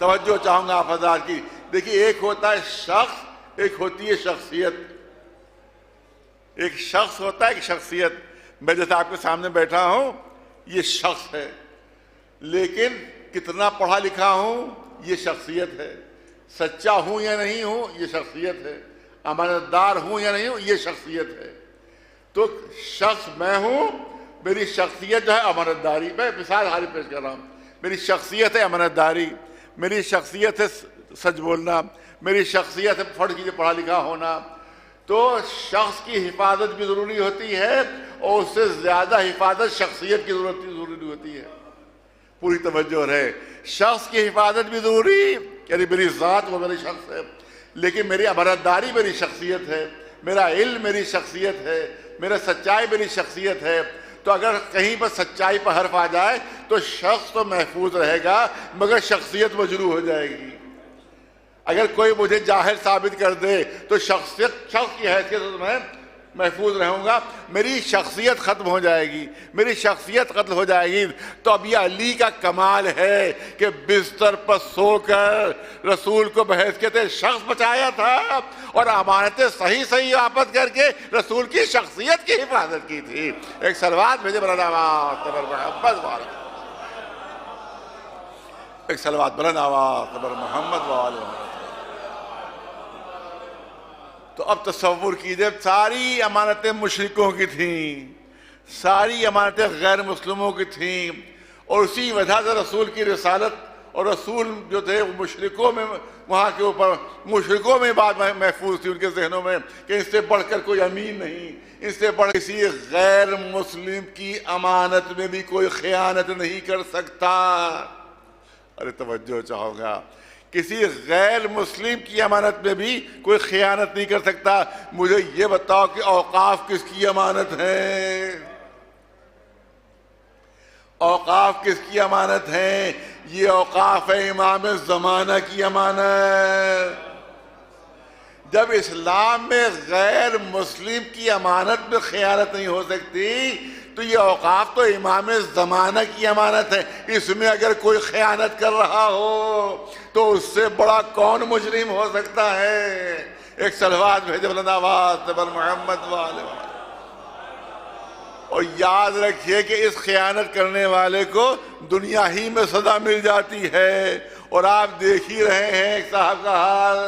توجہ چاہوں گا آپ حضرات کی. دیکھیے ایک ہوتا ہے شخص, ایک ہوتی ہے شخصیت. ایک شخص ہوتا ہے, ایک شخصیت. میں جیسے آپ کے سامنے بیٹھا ہوں یہ شخص ہے, لیکن کتنا پڑھا لکھا ہوں یہ شخصیت ہے. سچا ہوں یا نہیں ہوں یہ شخصیت ہے. امانت دار ہوں یا نہیں ہوں یہ شخصیت ہے. تو شخص میں ہوں, میری شخصیت جو ہے امانت داری. میں مثال حالی پیش کر رہا ہوں. میری شخصیت ہے امانت داری, میری شخصیت ہے سچ بولنا, میری شخصیت ہے پڑھ کے پڑھا لکھا ہونا. تو شخص کی حفاظت بھی ضروری ہوتی ہے اور اس سے زیادہ حفاظت شخصیت کی ضروری ہوتی ہے. پوری توجہ رہے. شخص کی حفاظت بھی ضروری, یعنی میری ذات وہ میری شخص ہے, لیکن میری امانت داری میری شخصیت ہے, میرا علم میری شخصیت ہے, میرا سچائی میری شخصیت ہے. تو اگر کہیں پر سچائی پر حرف آ جائے تو شخص تو محفوظ رہے گا مگر شخصیت مجروح ہو جائے گی. اگر کوئی مجھے جاہل ثابت کر دے تو شخص کی حیثیت میں محفوظ رہوں گا میری شخصیت ختم ہو جائے گی، میری شخصیت قتل ہو جائے گی۔ تو اب یہ علی کا کمال ہے کہ بستر پر سو کر رسول کو بحیثیت شخص بچایا تھا اور امانتیں صحیح صحیح واپس کر کے رسول کی شخصیت کی حفاظت کی تھی۔ ایک صلوات بھیجے بلند آواز صبر محمد والا، ایک صلوات بلند آواز صبر محمد والا۔ تو اب تصور کیجئے ساری امانتیں مشرکوں کی تھیں، ساری امانتیں غیر مسلموں کی تھیں، اور اسی وجہ سے رسول کی رسالت اور رسول جو تھے وہ مشرکوں میں وہاں کے اوپر مشرکوں میں بات محفوظ تھی ان کے ذہنوں میں کہ اس سے بڑھ کر کوئی امین نہیں، اس سے بڑھ کسی غیر مسلم کی امانت میں بھی کوئی خیانت نہیں کر سکتا۔ ارے توجہ چاہوں گا، کسی غیر مسلم کی امانت میں بھی کوئی خیانت نہیں کر سکتا۔ مجھے یہ بتاؤ کہ اوقاف کس کی امانت ہے؟ اوقاف کس کی امانت ہے؟ یہ اوقاف ہے امام زمانہ کی امانت۔ جب اسلام میں غیر مسلم کی امانت میں خیانت نہیں ہو سکتی تو یہ اوقاف تو امام زمانہ کی امانت ہے، اس میں اگر کوئی خیانت کر رہا ہو تو اس سے بڑا کون مجرم ہو سکتا ہے؟ ایک صلوات بھیجے بلند آواز صبر محمد والے۔ اور یاد رکھیے کہ اس خیانت کرنے والے کو دنیا ہی میں سزا مل جاتی ہے، اور آپ دیکھ ہی رہے ہیں ایک صاحب کا حال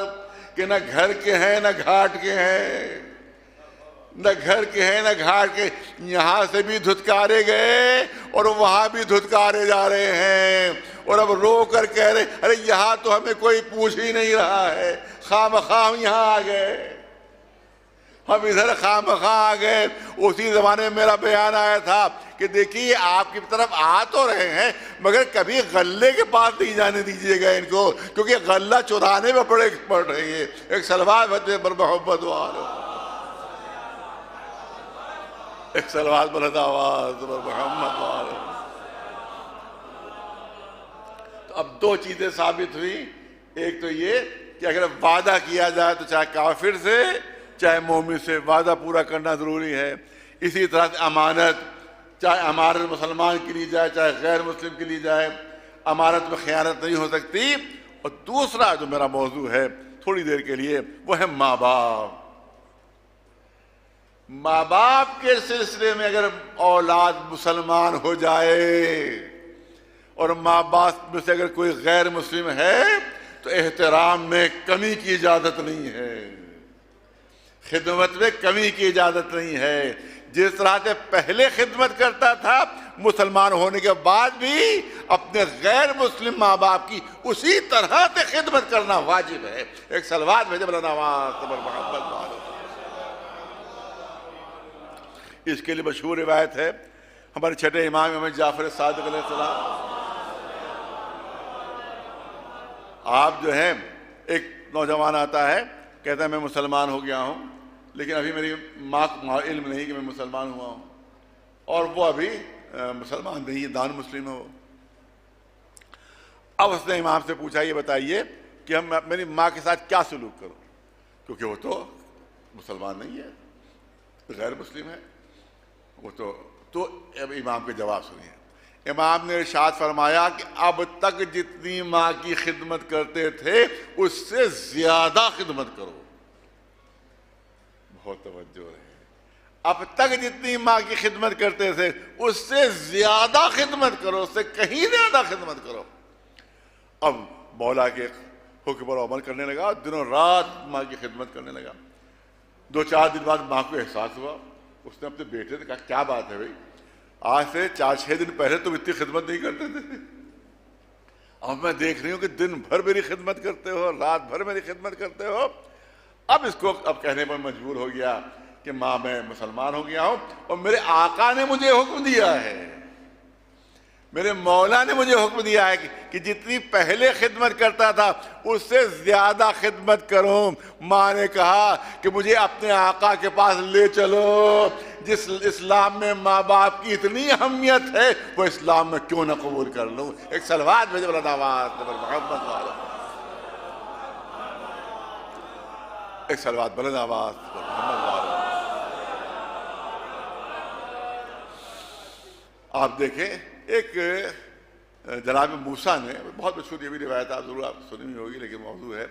کہ نہ گھر کے ہیں نہ گھاٹ کے ہیں، نہ گھر کے ہیں نہ گھاٹ کے، یہاں سے بھی دھتکارے گئے اور وہاں بھی دھتکارے جا رہے ہیں، اور اب رو کر کہہ رہے ارے یہاں تو ہمیں کوئی پوچھ ہی نہیں رہا ہے، خواہ مخواہ ہم یہاں آ گئے، ہم ادھر خواہ مخواہ آ گئے۔ اسی زمانے میں میرا بیان آیا تھا کہ دیکھیے آپ کی طرف آ تو رہے ہیں مگر کبھی غلے کے پاس نہیں جانے دیجیے گا ان کو، کیونکہ غلہ چرانے میں بڑے پڑ رہی ہے۔ ایک صلوات بچے پر محبت والو، ایک صلوات بلند آواز پر محمد والو۔ تو اب دو چیزیں ثابت ہوئی، ایک تو یہ کہ اگر وعدہ کیا جائے تو چاہے کافر سے چاہے مومن سے وعدہ پورا کرنا ضروری ہے۔ اسی طرح سے امانت، چاہے امانت مسلمان کے لیے جائے چاہے غیر مسلم کے لیے جائے، امانت میں خیانت نہیں ہو سکتی۔ اور دوسرا جو میرا موضوع ہے تھوڑی دیر کے لیے وہ ہے ماں باپ۔ ماں باپ کے سلسلے میں اگر اولاد مسلمان ہو جائے اور ماں باپ میں سے اگر کوئی غیر مسلم ہے تو احترام میں کمی کی اجازت نہیں ہے، خدمت میں کمی کی اجازت نہیں ہے۔ جس طرح سے پہلے خدمت کرتا تھا مسلمان ہونے کے بعد بھی اپنے غیر مسلم ماں باپ کی اسی طرح سے خدمت کرنا واجب ہے۔ ایک صلوات بھیجے بلند آواز صبر محمد والو۔ اس کے لیے مشہور روایت ہے ہمارے چھٹے امام امام جعفر صادق علیہ السلام، آپ جو ہیں ایک نوجوان آتا ہے کہتا ہے میں مسلمان ہو گیا ہوں لیکن ابھی میری ماں کو علم نہیں کہ میں مسلمان ہوا ہوں، اور وہ ابھی مسلمان نہیں ہے، دان مسلم ہو۔ اب اس نے امام سے پوچھا یہ بتائیے کہ ہم میری ماں کے ساتھ کیا سلوک کروں، کیونکہ وہ تو مسلمان نہیں ہے، غیر مسلم ہے وہ تو اب امام کے جواب سنیے۔ امام نے ارشاد فرمایا کہ اب تک جتنی ماں کی خدمت کرتے تھے اس سے زیادہ خدمت کرو۔ بہت توجہ ہے، اب تک جتنی ماں کی خدمت کرتے تھے اس سے زیادہ خدمت کرو، اس سے کہیں زیادہ خدمت کرو۔ اب مولا کے حکم پر عمل کرنے لگا، دنوں رات ماں کی خدمت کرنے لگا۔ 2-4 دن بعد ماں کو احساس ہوا، اس نے اپنے بیٹے سے کہا کیا بات ہے بھائی، آج سے 4-6 دن پہلے تم اتنی خدمت نہیں کرتے تھے، اب میں دیکھ رہی ہوں کہ دن بھر میری خدمت کرتے ہو، رات بھر میری خدمت کرتے ہو۔ اب اس کو اب کہنے پر مجبور ہو گیا کہ ماں میں مسلمان ہو گیا ہوں اور میرے آقا نے مجھے حکم دیا ہے، میرے مولا نے مجھے حکم دیا ہے کہ جتنی پہلے خدمت کرتا تھا اس سے زیادہ خدمت کروں۔ ماں نے کہا کہ مجھے اپنے آقا کے پاس لے چلو، جس اسلام میں ماں باپ کی اتنی اہمیت ہے وہ اسلام میں کیوں نہ قبول کر لوں۔ ایک صلوات بھیجے بلند آواز پر محمد والا، ایک صلوات بلند آواز پر محمد والا۔ آپ دیکھیں ایک جناب موسیٰ نے، بہت مشہور یہ بھی روایت آپ ضرور آپ سنی ہوئی ہوگی لیکن موضوع ہے،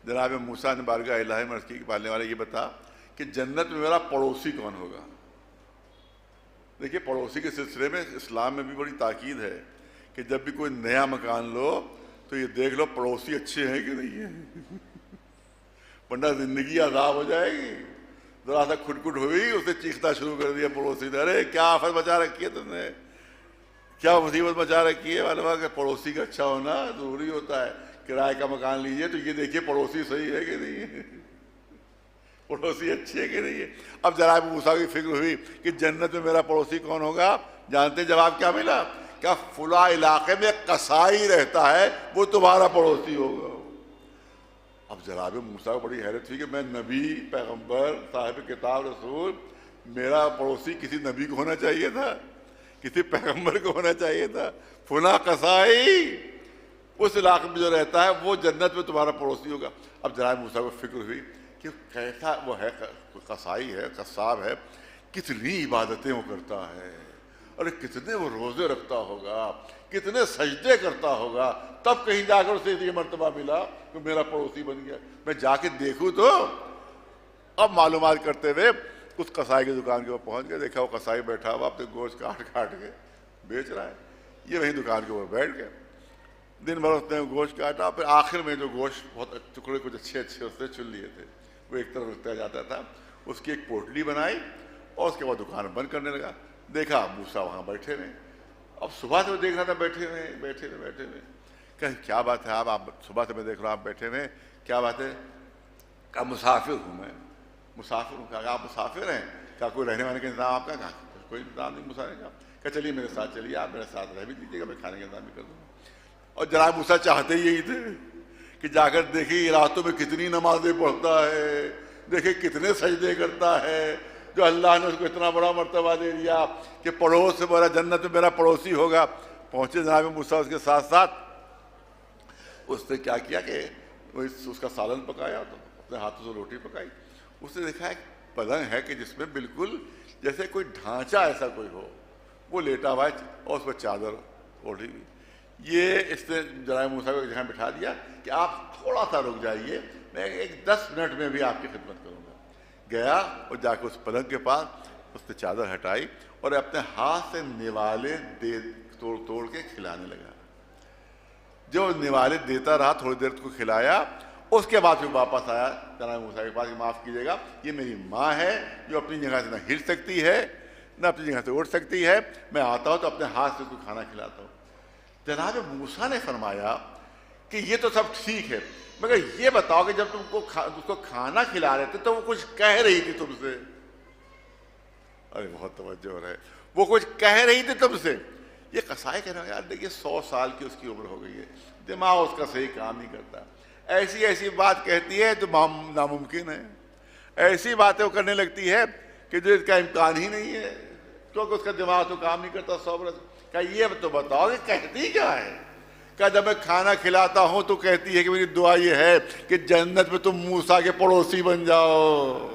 جناب موسیٰ نے بارگاہ الہی میں عرض کی کہ پالنے والے یہ بتا کہ جنت میں میرا پڑوسی کون ہوگا. دیکھیے پڑوسی کے سلسلے میں اسلام میں بھی بڑی تاکید ہے کہ جب بھی کوئی نیا مکان لو تو یہ دیکھ لو پڑوسی اچھے ہیں کہ نہیں ہیں، ورنہ زندگی عذاب ہو جائے گی. ذرا سا کھٹ کھٹ ہوئی اسے چیختا شروع کر دیا پڑوسی نے، ارے کیا آفت مچا رکھی ہے تم نے، کیا مصیبت مچا رکھی ہے. معلوم ہے کہ پڑوسی کا اچھا ہونا ضروری ہوتا ہے. کرائے کا مکان لیجئے تو یہ دیکھیے پڑوسی صحیح ہے کہ نہیں ہے، پڑوسی اچھے ہے کہ نہیں ہے. اب جناب موسیٰ کی فکر ہوئی کہ جنت میں میرا پڑوسی کون ہوگا. جانتے جواب کیا ملا؟ کیا فلاں علاقے میں قصائی رہتا ہے وہ تمہارا پڑوسی ہوگا. اب جناب موسیٰ کو بڑی حیرت ہوئی کہ میں نبی، پیغمبر، صاحب کتاب، رسول، میرا پڑوسی کسی نبی کو ہونا چاہیے تھا، کسی پیغمبر کو ہونا چاہیے تھا. فلاں قصائی اس علاقے میں جو رہتا ہے وہ جنت میں تمہارا پڑوسی ہوگا. اب جناب موسیٰ کو فکر ہوئی کہ کیسا وہ ہے، قصائی ہے، قصاب ہے، کتنی عبادتیں وہ کرتا ہے، اور کتنے وہ روزے رکھتا ہوگا، کتنے سجدے کرتا ہوگا، تب کہیں جا کر اسے یہ مرتبہ ملا کہ میرا پڑوسی بن گیا. میں جا کے دیکھوں تو. اب معلومات کرتے ہوئے اس قصائی کی دکان کے اوپر پہنچ گئے. دیکھا وہ قصائی بیٹھا ہوا اپنے گوشت کاٹ کاٹ کے بیچ رہا ہے. یہ وہیں دکان کے اوپر بیٹھ گئے. دن بھر اس نے گوشت کاٹا. پھر آخر میں جو گوشت بہت ٹکڑے کچھ اچھے اس نے چن لیے تھے وہ ایک طرف رکھتا جاتا تھا. اس کی ایک پوٹلی بنائی اور اس کے بعد دکان بند کرنے لگا. دیکھا موسیٰ وہاں بیٹھے ہوئے. اب صبح سے میں دیکھ رہا تھا بیٹھے ہوئے. کہ کیا بات ہے آپ صبح سے میں دیکھ رہا ہوں آپ بیٹھے ہوئے، کیا بات ہے؟ کہا مسافر ہوں میں، مسافر ہوں. کہا آپ مسافر ہیں؟ کہا کوئی رہنے وانے کا انتظام آپ کا؟ کہا کوئی انتظام نہیں. مسافر کا کہ چلیے میرے ساتھ چلیے، آپ میرے ساتھ رہ بھی دیجیے گا، میں کھانے کا انتظام بھی کر دوں گا. اور جناب موسیٰ چاہتے ہی یہی تھے کہ جا کر دیکھیں راتوں میں کتنی نمازیں پڑھتا ہے، دیکھیں کتنے سجدے کرتا ہے، جو اللہ نے اس کو اتنا بڑا مرتبہ دے دیا کہ پڑوس سے میرا جنت میں میرا پڑوسی ہوگا. پہنچے جناب موسیٰ اس کے ساتھ ساتھ. اس نے کیا کیا کہ اس کا سالن پکایا، تو اپنے ہاتھوں سے روٹی پکائی. اس نے دیکھا ایک پلنگ ہے کہ جس میں بالکل جیسے کوئی ڈھانچہ ایسا کوئی ہو، وہ لیٹا ہوا ہے اور اس پر چادر اوڑھی ہوئی. یہ اس نے جناب موسیٰ کو جہاں بٹھا دیا کہ آپ تھوڑا سا رک جائیے، میں ایک 10 منٹ میں بھی آپ کی خدمت کروں گا. گیا اور جا کے اس پلنگ کے پاس اس نے چادر ہٹائی اور اپنے ہاتھ سے نوالے توڑ کے کھلانے لگا. جو نوالے دیتا رہا تھوڑی دیر کو کھلایا. اس کے بعد پھر واپس آیا جناب موسیٰ کے پاس کہ معاف کیجیے گا، یہ میری ماں ہے جو اپنی جگہ سے نہ ہل سکتی ہے نہ اپنی جگہ سے اٹھ سکتی ہے، میں آتا ہوں تو اپنے ہاتھ سے اس کو کھانا کھلاتا ہوں. جناب موسیٰ نے فرمایا کہ یہ تو سب ٹھیک ہے، مگر یہ بتاؤ کہ جب تم کو اس کو کھانا کھلا رہے تھے تو وہ کچھ کہہ رہی تھی تم سے. ارے بہت توجہ ہو رہا ہے. وہ کچھ کہہ رہی تھی تم سے. یہ قصائی کہہ رہا ہے یار دیکھیے 100 سال کی اس کی عمر ہو گئی ہے، دماغ اس کا صحیح کام نہیں کرتا، ایسی بات کہتی ہے جو ناممکن ہے، ایسی باتیں وہ کرنے لگتی ہے کہ جو اس کا امکان ہی نہیں ہے، کیونکہ اس کا دماغ تو کام نہیں کرتا 100 برس. کہ یہ تو بتاؤ کہ کہتی کیا ہے؟ کہ جب میں کھانا کھلاتا ہوں تو کہتی ہے کہ میری دعا یہ ہے کہ جنت میں تم موسیٰ کے پڑوسی بن جاؤ.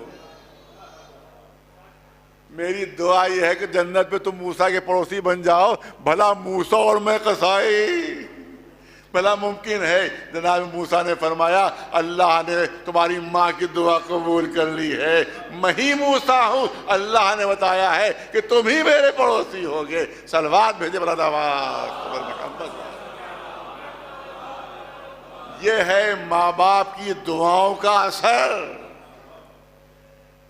میری دعا یہ ہے کہ جنت میں تم موسیٰ کے پڑوسی بن جاؤ. بھلا موسیٰ اور میں قصائی، بھلا ممکن ہے؟ جناب موسیٰ نے فرمایا اللہ نے تمہاری ماں کی دعا قبول کر لی ہے، میں ہی موسیٰ ہوں، اللہ نے بتایا ہے کہ تم ہی میرے پڑوسی ہوگے. صلوات بھیجے محمد. یہ ہے ماں باپ کی دعاؤں کا اثر.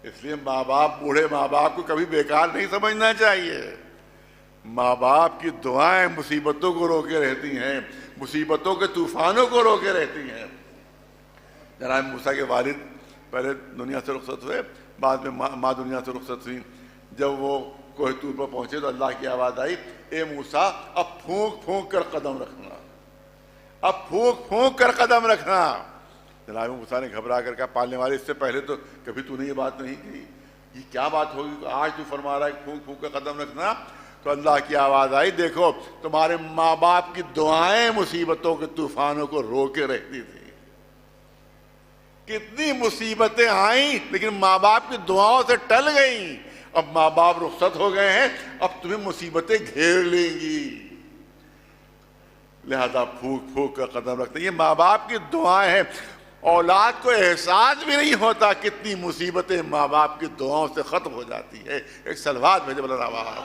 اس لیے ماں باپ، بوڑھے ماں باپ کو کبھی بیکار نہیں سمجھنا چاہیے. ماں باپ کی دعائیں مصیبتوں کو روکے رہتی ہیں، مصیبتوں کے طوفانوں کو روکے رہتی ہیں. جناب موسیٰ کے والد پہلے دنیا سے رخصت ہوئے، بعد میں ماں دنیا سے رخصت ہوئی. جب وہ کوہ طور پر پہنچے تو اللہ کی آواز آئی، اے موسیٰ اب پھونک پھونک کر قدم رکھنا، اب پھونک پھونک کر قدم رکھنا. جناب موسیٰ نے گھبرا کر کہا پالنے والے اس سے پہلے تو کبھی تو نے یہ بات نہیں کی، یہ کیا بات ہوگی آج تو فرما رہا ہے کہ پھونک پھونک کر قدم رکھنا. تو اللہ کی آواز آئی، دیکھو تمہارے ماں باپ کی دعائیں مصیبتوں کے طوفانوں کو روکے رہتی تھی. کتنی مصیبتیں آئیں لیکن ماں باپ کی دعاؤں سے ٹل گئیں. اب ماں باپ رخصت ہو گئے ہیں، اب تمہیں مصیبتیں گھیر لیں گی، لہذا پھونک پھونک کر قدم رکھتے ہیں۔ یہ ماں باپ کی دعائیں ہیں۔ اولاد کو احساس بھی نہیں ہوتا کتنی مصیبتیں ماں باپ کی دعاؤں سے ختم ہو جاتی ہے۔ ایک صلوات بھیجے بلند آواز،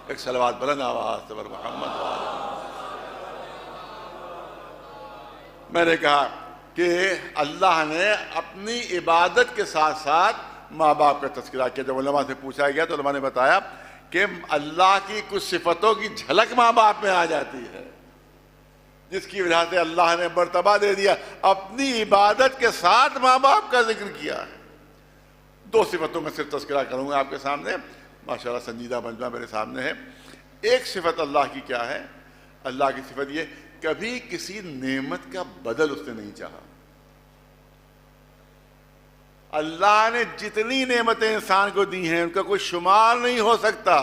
ایک صلوات بلند آواز سے بر محمد۔ میں نے کہا کہ اللہ نے اپنی عبادت کے ساتھ ساتھ ماں باپ کا تذکرہ کیا۔ جب علماء سے پوچھا گیا تو علماء نے بتایا کہ اللہ کی کچھ صفتوں کی جھلک ماں باپ میں آ جاتی ہے، جس کی وجہ سے اللہ نے مرتبہ دے دیا، اپنی عبادت کے ساتھ ماں باپ کا ذکر کیا ہے۔ 2 صفتوں میں صرف تذکرہ کروں گا آپ کے سامنے، ماشاءاللہ سنجیدہ مجمع میرے سامنے ہے۔ ایک صفت اللہ کی کیا ہے؟ اللہ کی صفت یہ، کبھی کسی نعمت کا بدل اس نے نہیں چاہا۔ اللہ نے جتنی نعمتیں انسان کو دی ہیں ان کا کوئی شمار نہیں ہو سکتا،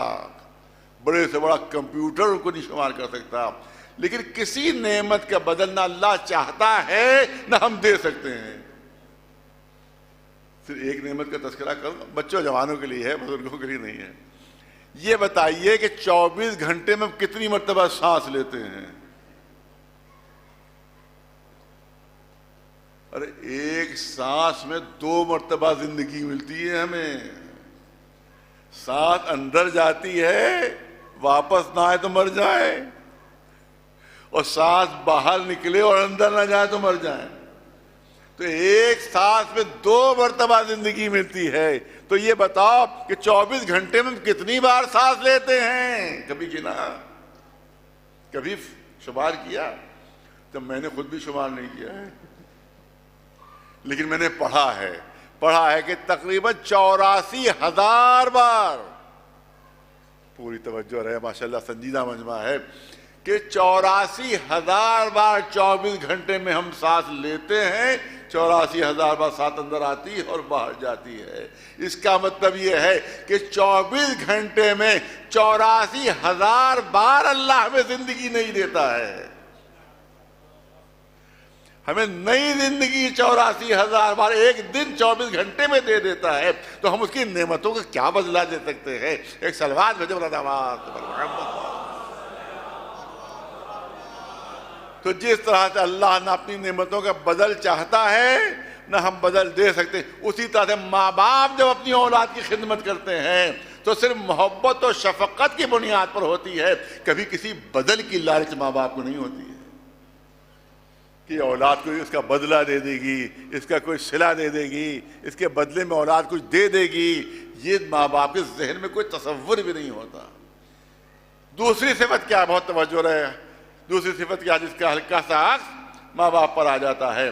بڑے سے بڑا کمپیوٹر ان کو نہیں شمار کر سکتا، لیکن کسی نعمت کا بدل نہ اللہ چاہتا ہے نہ ہم دے سکتے ہیں۔ صرف ایک نعمت کا تذکرہ کروں، بچوں جوانوں کے لیے ہے، بزرگوں کے لیے نہیں ہے۔ یہ بتائیے کہ 24 گھنٹے میں کتنی مرتبہ سانس لیتے ہیں؟ ارے ایک سانس میں 2 مرتبہ زندگی ملتی ہے ہمیں۔ سانس اندر جاتی ہے، واپس نہ آئے تو مر جائے، اور سانس باہر نکلے اور اندر نہ جائے تو مر جائے۔ تو ایک سانس میں 2 مرتبہ زندگی ملتی ہے۔ تو یہ بتاؤ کہ 24 گھنٹے میں کتنی بار سانس لیتے ہیں؟ کبھی گنا؟ کبھی شمار کیا؟ تو میں نے خود بھی شمار نہیں کیا ہے، لیکن میں نے پڑھا ہے کہ تقریباً 84,000 بار، پوری توجہ رہے ماشاءاللہ سنجیدہ مجمع ہے، کہ 84,000 بار 24 گھنٹے میں ہم سانس لیتے ہیں، 84,000 بار سانس اندر آتی ہے اور باہر جاتی ہے۔ اس کا مطلب یہ ہے کہ 24 گھنٹے میں 84,000 بار اللہ ہمیں زندگی نہیں دیتا ہے، ہمیں نئی زندگی 84,000 بار ایک دن 24 گھنٹے میں دے دیتا ہے، تو ہم اس کی نعمتوں کا کیا بدلہ دے سکتے ہیں؟ ایک صلوات بھیجو بلند آواز پر محمد۔ تو جس طرح سے اللہ نہ اپنی نعمتوں کا بدل چاہتا ہے نہ ہم بدل دے سکتے، اسی طرح سے ماں باپ جب اپنی اولاد کی خدمت کرتے ہیں تو صرف محبت اور شفقت کی بنیاد پر ہوتی ہے، کبھی کسی بدل کی لالچ ماں باپ کو نہیں ہوتی ہے کہ اولاد کو اس کا بدلہ دے دے گی، اس کا کوئی صلہ دے دے گی، اس کے بدلے میں اولاد کچھ دے دے گی۔ یہ ماں باپ کے ذہن میں کوئی تصور بھی نہیں ہوتا۔ دوسری صفت کیا؟ بہت توجہ رہے، دوسری صفت کیا جس کا ہلکا سا عکس ماں باپ پر آ جاتا ہے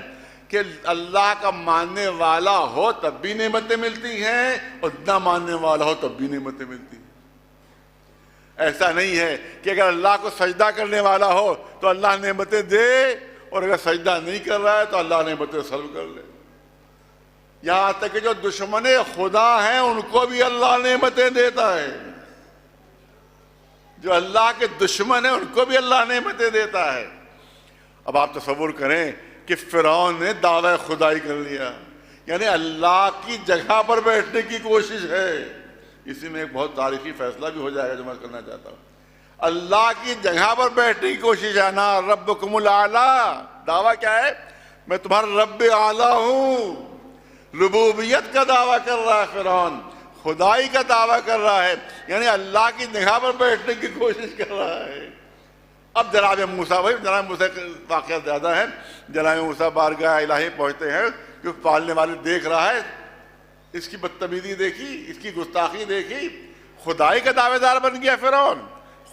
کہ اللہ کا ماننے والا ہو تب بھی نعمتیں ملتی ہیں اور نہ ماننے والا ہو تب بھی نعمتیں ملتی ہیں۔ ایسا نہیں ہے کہ اگر اللہ کو سجدہ کرنے والا ہو تو اللہ نعمتیں دے، اور اگر سجدہ نہیں کر رہا ہے تو اللہ نعمتیں سلب کر لے۔ یہاں تک کہ جو دشمن خدا ہیں ان کو بھی اللہ نعمتیں دیتا ہے، جو اللہ کے دشمن ہیں ان کو بھی اللہ نعمتیں دیتا ہے۔ اب آپ تصور کریں کہ فرعون نے دعوی خدائی کر لیا، یعنی اللہ کی جگہ پر بیٹھنے کی کوشش ہے۔ اسی میں ایک بہت تاریخی فیصلہ بھی ہو جائے گا جو میں کرنا چاہتا ہوں۔ اللہ کی جگہ پر بیٹھنے کی کوشش ہے، نا ربکم الاعلیٰ، دعویٰ کیا ہے؟ میں تمہارا رب اعلیٰ ہوں۔ ربوبیت کا دعویٰ کر رہا ہے فرعون، خدائی کا دعویٰ کر رہا ہے، یعنی اللہ کی جگہ پر بیٹھنے کی کوشش کر رہا ہے۔ اب جناب موسیٰ، جناب موسیٰ کے واقعات زیادہ ہیں۔ جناب موسیٰ بارگاہ الہی پہنچتے ہیں کہ پالنے والے دیکھ رہا ہے، اس کی بدتمیزی دیکھی، اس کی گستاخی دیکھی، خدائی کا دعوے دار بن گیا فرعون،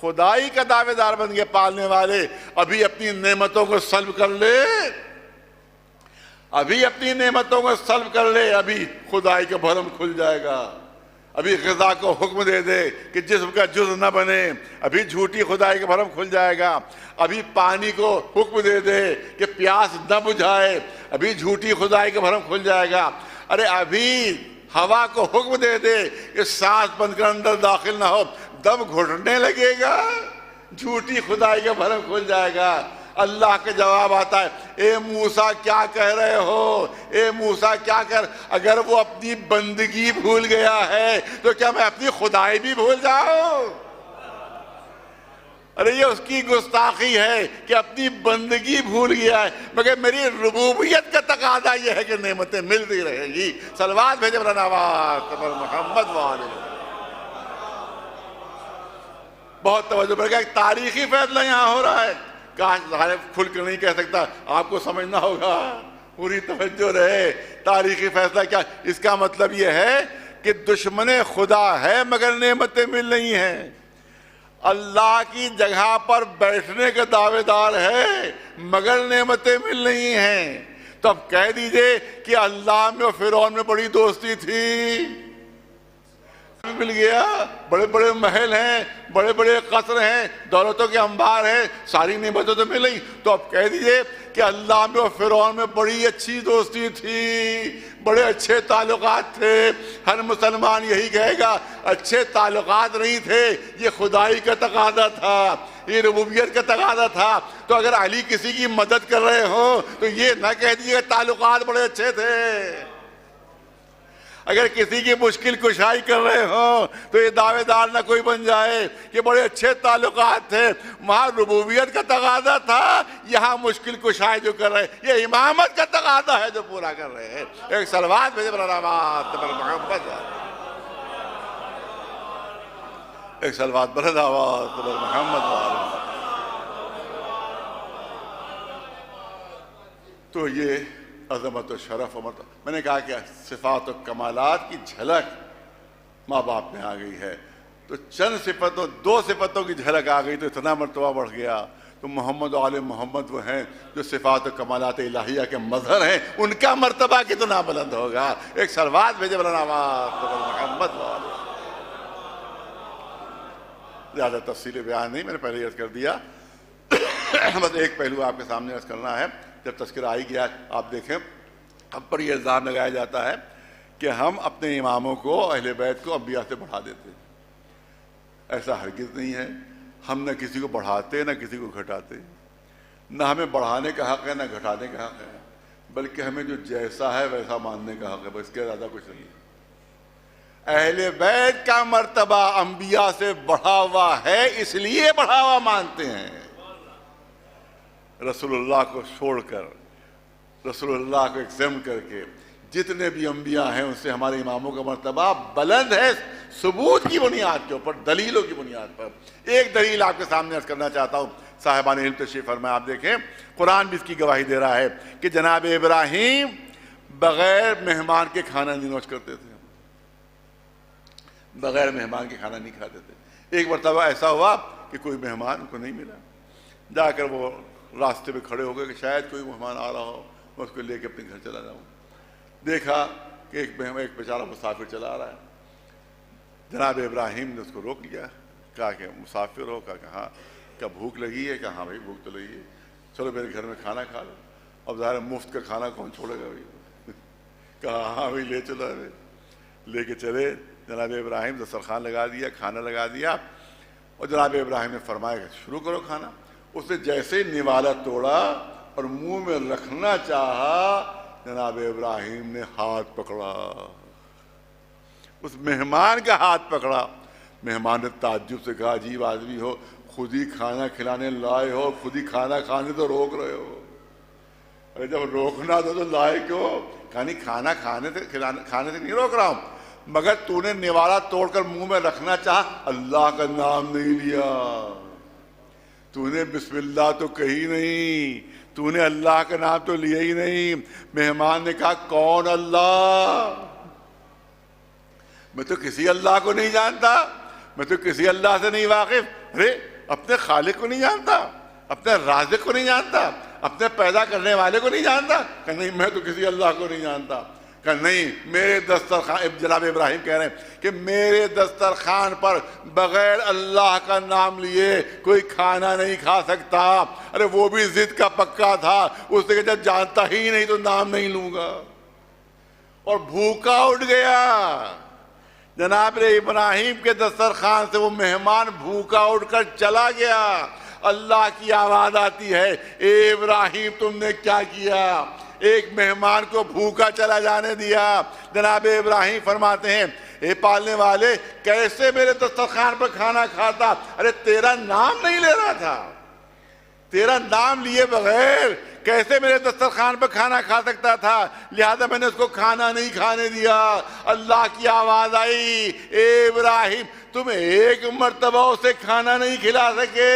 خدائی کا دعوے دار بن گیا۔ پالنے والے ابھی اپنی نعمتوں کو سلب کر لے، ابھی اپنی نعمتوں کو سلب کر لے، ابھی خدائی کا بھرم کھل جائے گا، ابھی غذا کو حکم دے دے کہ جسم کا جز نہ بنے، ابھی جھوٹی خدائی کا بھرم کھل جائے گا، ابھی پانی کو حکم دے دے کہ پیاس نہ بجھائے، ابھی جھوٹی خدائی کا بھرم کھل جائے گا۔ ارے ابھی ہوا کو حکم دے دے کہ سانس بند کر اندر داخل نہ ہو، دم گھٹنے لگے گا، جھوٹی خدائی کا بھرم کھل جائے گا۔ اللہ کا جواب آتا ہے، اے موسیٰ کیا کہہ رہے ہو، اے موسیٰ کیا اگر وہ اپنی بندگی بھول گیا ہے تو کیا میں اپنی خدائی بھی بھول جاؤں؟ ارے یہ اس کی گستاخی ہے کہ اپنی بندگی بھول گیا ہے، مگر میری ربوبیت کا تقاضا یہ ہے کہ نعمتیں ملتی رہے گی۔ صلوات بھیجے مولانا عباس پر محمد وآلہ۔ بہت توجہ بڑھ گیا، ایک تاریخی فیصلہ یہاں ہو رہا ہے۔ کاش ظاہر کھل کر نہیں کہہ سکتا، آپ کو سمجھنا ہوگا، پوری توجہ رہے۔ تاریخی فیصلہ کیا؟ اس کا مطلب یہ ہے کہ دشمن خدا ہے مگر نعمتیں مل رہی ہیں، اللہ کی جگہ پر بیٹھنے کا دعوے دار ہے مگر نعمتیں مل رہی ہیں۔ تو اب کہہ دیجئے کہ اللہ میں اور فرعون میں بڑی دوستی تھی، مل گیا، بڑے بڑے محل ہیں، بڑے بڑے قصر ہیں، دولتوں کے انبار ہیں، ساری نعمتیں تو مل رہی۔ تو اب کہہ دیجئے کہ اللہ میں اور فرعون میں بڑی اچھی دوستی تھی، بڑے اچھے تعلقات تھے۔ ہر مسلمان یہی کہے گا اچھے تعلقات نہیں تھے، یہ خدائی کا تقاضا تھا، یہ ربوبیت کا تقاضا تھا۔ تو اگر علی کسی کی مدد کر رہے ہوں تو یہ نہ کہہ دیجیے کہ تعلقات بڑے اچھے تھے۔ اگر کسی کی مشکل کشائی کر رہے ہوں تو یہ دعوے دار نہ کوئی بن جائے کہ بڑے اچھے تعلقات تھے، وہاں ربوبیت کا تقاضا تھا، یہاں مشکل کشائی جو کر رہے ہیں یہ امامت کا تقاضا ہے جو پورا کر رہے ہیں۔ ایک صلوات بھیجے مولانا عباس پر محمد، ایک صلوات مولانا عباس پر محمد۔ تو یہ عظمت و شرف و مرتبہ، میں نے کہا کہ صفات و کمالات کی جھلک ماں باپ میں آ گئی ہے، تو چند صفتوں، دو صفتوں کی جھلک آ گئی تو اتنا مرتبہ بڑھ گیا۔ تو محمد و آل محمد وہ ہیں جو صفات و کمالات الہیہ کے مظہر ہیں، ان کا مرتبہ کتنا بلند ہوگا۔ ایک صلوات بھیجے مولانا عباس پر محمد وآلہ۔ زیادہ تفصیل بیان نہیں، میں نے پہلے عرض کر دیا، بس ایک پہلو آپ کے سامنے عرض کرنا ہے۔ جب تذکرہ آئی گیا، آپ دیکھیں ہم پر یہ الزام لگایا جاتا ہے کہ ہم اپنے اماموں کو، اہل بیت کو انبیاء سے بڑھا دیتے ہیں۔ ایسا ہرگز نہیں ہے، ہم نہ کسی کو بڑھاتے نہ کسی کو گھٹاتے، نہ ہمیں بڑھانے کا حق ہے نہ گھٹانے کا حق ہے، بلکہ ہمیں جو جیسا ہے ویسا ماننے کا حق ہے، بس اس کے زیادہ کچھ نہیں ہے۔ اہل بیت کا مرتبہ انبیاء سے بڑھا ہوا ہے، اس لیے بڑھا ہوا مانتے ہیں۔ رسول اللہ کو چھوڑ کر، رسول اللہ کو ایگزم کر کے جتنے بھی انبیاء ہیں ان سے ہمارے اماموں کا مرتبہ بلند ہے، ثبوت کی بنیاد کے اوپر، دلیلوں کی بنیاد پر۔ ایک دلیل آپ کے سامنے عرض کرنا چاہتا ہوں، صاحبان علم تشریف فرمائے، آپ دیکھیں قرآن بھی اس کی گواہی دے رہا ہے کہ جناب ابراہیم بغیر مہمان کے کھانا نہیں نوش کرتے تھے، بغیر مہمان کے کھانا نہیں کھاتے تھے۔ ایک مرتبہ ایسا ہوا کہ کوئی مہمان ان کو نہیں ملا، جا کر وہ راستے پہ کھڑے ہو گئے کہ شاید کوئی مہمان آ رہا ہو، میں اس کو لے کے اپنے گھر چلا جاؤں۔ دیکھا کہ ایک بیچارہ مسافر چلا آ رہا ہے، جناب ابراہیم نے اس کو روک لیا، کہا کہ مسافر ہو؟ کہا کہ ہاں۔ کیا بھوک لگی ہے؟ کہ ہاں بھائی بھوک تو لگی ہے، چلو میرے گھر میں کھانا کھا لو۔ اب ظاہر مفت کا کھانا کون چھوڑے گا بھائی؟ کہا ہاں بھائی لے چلو، لے کے چلے۔ جناب ابراہیم دسترخوان لگا دیا، کھانا لگا دیا، اور جناب ابراہیم نے فرمایا کہ شروع کرو کھانا۔ اس نے جیسے نوالا توڑا اور منہ میں رکھنا چاہا، جناب ابراہیم نے ہاتھ پکڑا، اس مہمان کا ہاتھ پکڑا۔ مہمان نے تعجب سے کہا عجیب آدمی ہو، خود ہی کھانا کھلانے لائے ہو، خود ہی کھانا کھانے تو روک رہے ہو۔ ارے جب روکنا تو لائے کیوں؟ کہا نہیں، کھانا کھانے سے نہیں روک رہا ہوں، مگر تو نے نوالا توڑ کر منہ میں رکھنا چاہا، اللہ کا نام نہیں لیا، تو نے بسم اللہ تو کہی نہیں، تو نے اللہ کا نام تو لیا ہی نہیں۔ مہمان نے کہا کون اللہ؟ میں تو کسی اللہ کو نہیں جانتا، میں تو کسی اللہ سے نہیں واقف۔ ارے اپنے خالق کو نہیں جانتا، اپنے رازق کو نہیں جانتا، اپنے پیدا کرنے والے کو نہیں جانتا؟ کہ نہیں میں تو کسی اللہ کو نہیں جانتا۔ کہ نہیں، میرے دسترخوان، جناب ابراہیم کہہ رہے ہیں کہ میرے دسترخوان پر بغیر اللہ کا نام لیے کوئی کھانا نہیں کھا سکتا۔ ارے وہ بھی ضد کا پکا تھا، اس نے کہا جب جانتا ہی نہیں تو نام نہیں لوں گا، اور بھوکا اٹھ گیا۔ جناب ابراہیم کے دسترخوان سے وہ مہمان بھوکا اٹھ کر چلا گیا۔ اللہ کی آواز آتی ہے، اے ابراہیم تم نے کیا کیا؟ ایک مہمان کو بھوکا چلا جانے دیا۔ جناب ابراہیم فرماتے ہیں، اے پالنے والے کیسے میرے دسترخوان پر کھانا کھاتا؟ ارے تیرا نام نہیں لے رہا تھا، تیرا نام لیے بغیر کیسے میرے دسترخوان پر کھانا کھا سکتا تھا؟ لہذا میں نے اس کو کھانا نہیں کھانے دیا۔ اللہ کی آواز آئی، اے ابراہیم تم ایک مرتبہ اسے کھانا نہیں کھلا سکے،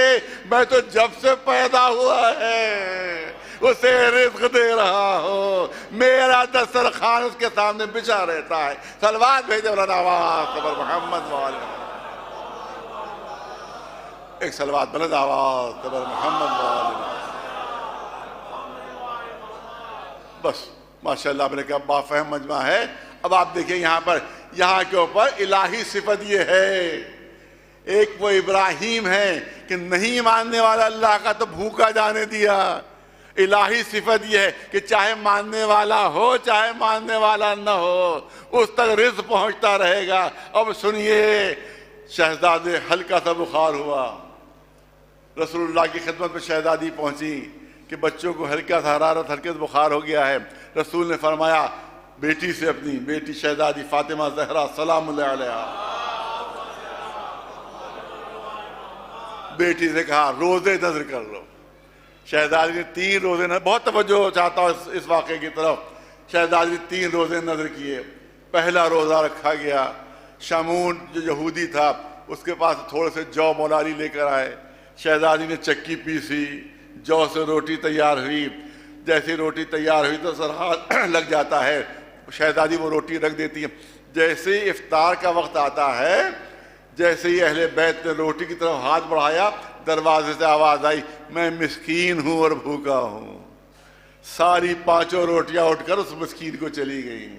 میں تو جب سے پیدا ہوا ہے اسے رزق دے رہا ہوں، میرا دسترخوان اس کے سامنے بچھا رہتا ہے۔ صلوات بھیجے مولانا آواز پر محمد والے، ایک صلوات بلند آواز پر محمد والے۔ بس ماشاءاللہ آپ نے کہا بافہم مجمع ہے۔ اب آپ دیکھیں یہاں پر، یہاں کے اوپر الہی صفت یہ ہے، ایک وہ ابراہیم ہے کہ نہیں ماننے والا اللہ کا تو بھوکا جانے دیا، الہی صفت یہ ہے کہ چاہے ماننے والا ہو چاہے ماننے والا نہ ہو اس تک رزق پہنچتا رہے گا۔ اب سنیے، شہزادے ہلکا سا بخار ہوا، رسول اللہ کی خدمت میں شہزادی پہنچی کہ بچوں کو ہلکا سا حرارت ہلکے بخار ہو گیا ہے۔ رسول نے فرمایا بیٹی سے، اپنی بیٹی شہزادی فاطمہ زہرا سلام اللہ علیہا، بیٹی سے کہا روزے نظر کر لو۔ شہزادی نے 3 روزے نظر، بہت توجہ چاہتا ہوں اس واقعے کی طرف، شہزادی نے 3 روزے نظر کیے۔ پہلا روزہ رکھا گیا، شمون جو یہودی تھا اس کے پاس تھوڑے سے جو مولالی لے کر آئے، شہزادی نے چکی پیسی، جو سے روٹی تیار ہوئی، جیسی روٹی تیار ہوئی تو سرحد لگ جاتا ہے، شہزادی وہ روٹی رکھ دیتی ہے۔ جیسے ہی افطار کا وقت آتا ہے، جیسے ہی اہل بیت نے روٹی کی طرف ہاتھ بڑھایا، دروازے سے آواز آئی میں مسکین ہوں اور بھوکا ہوں۔ ساری 5 روٹیاں اٹھ کر اس مسکین کو چلی گئیں،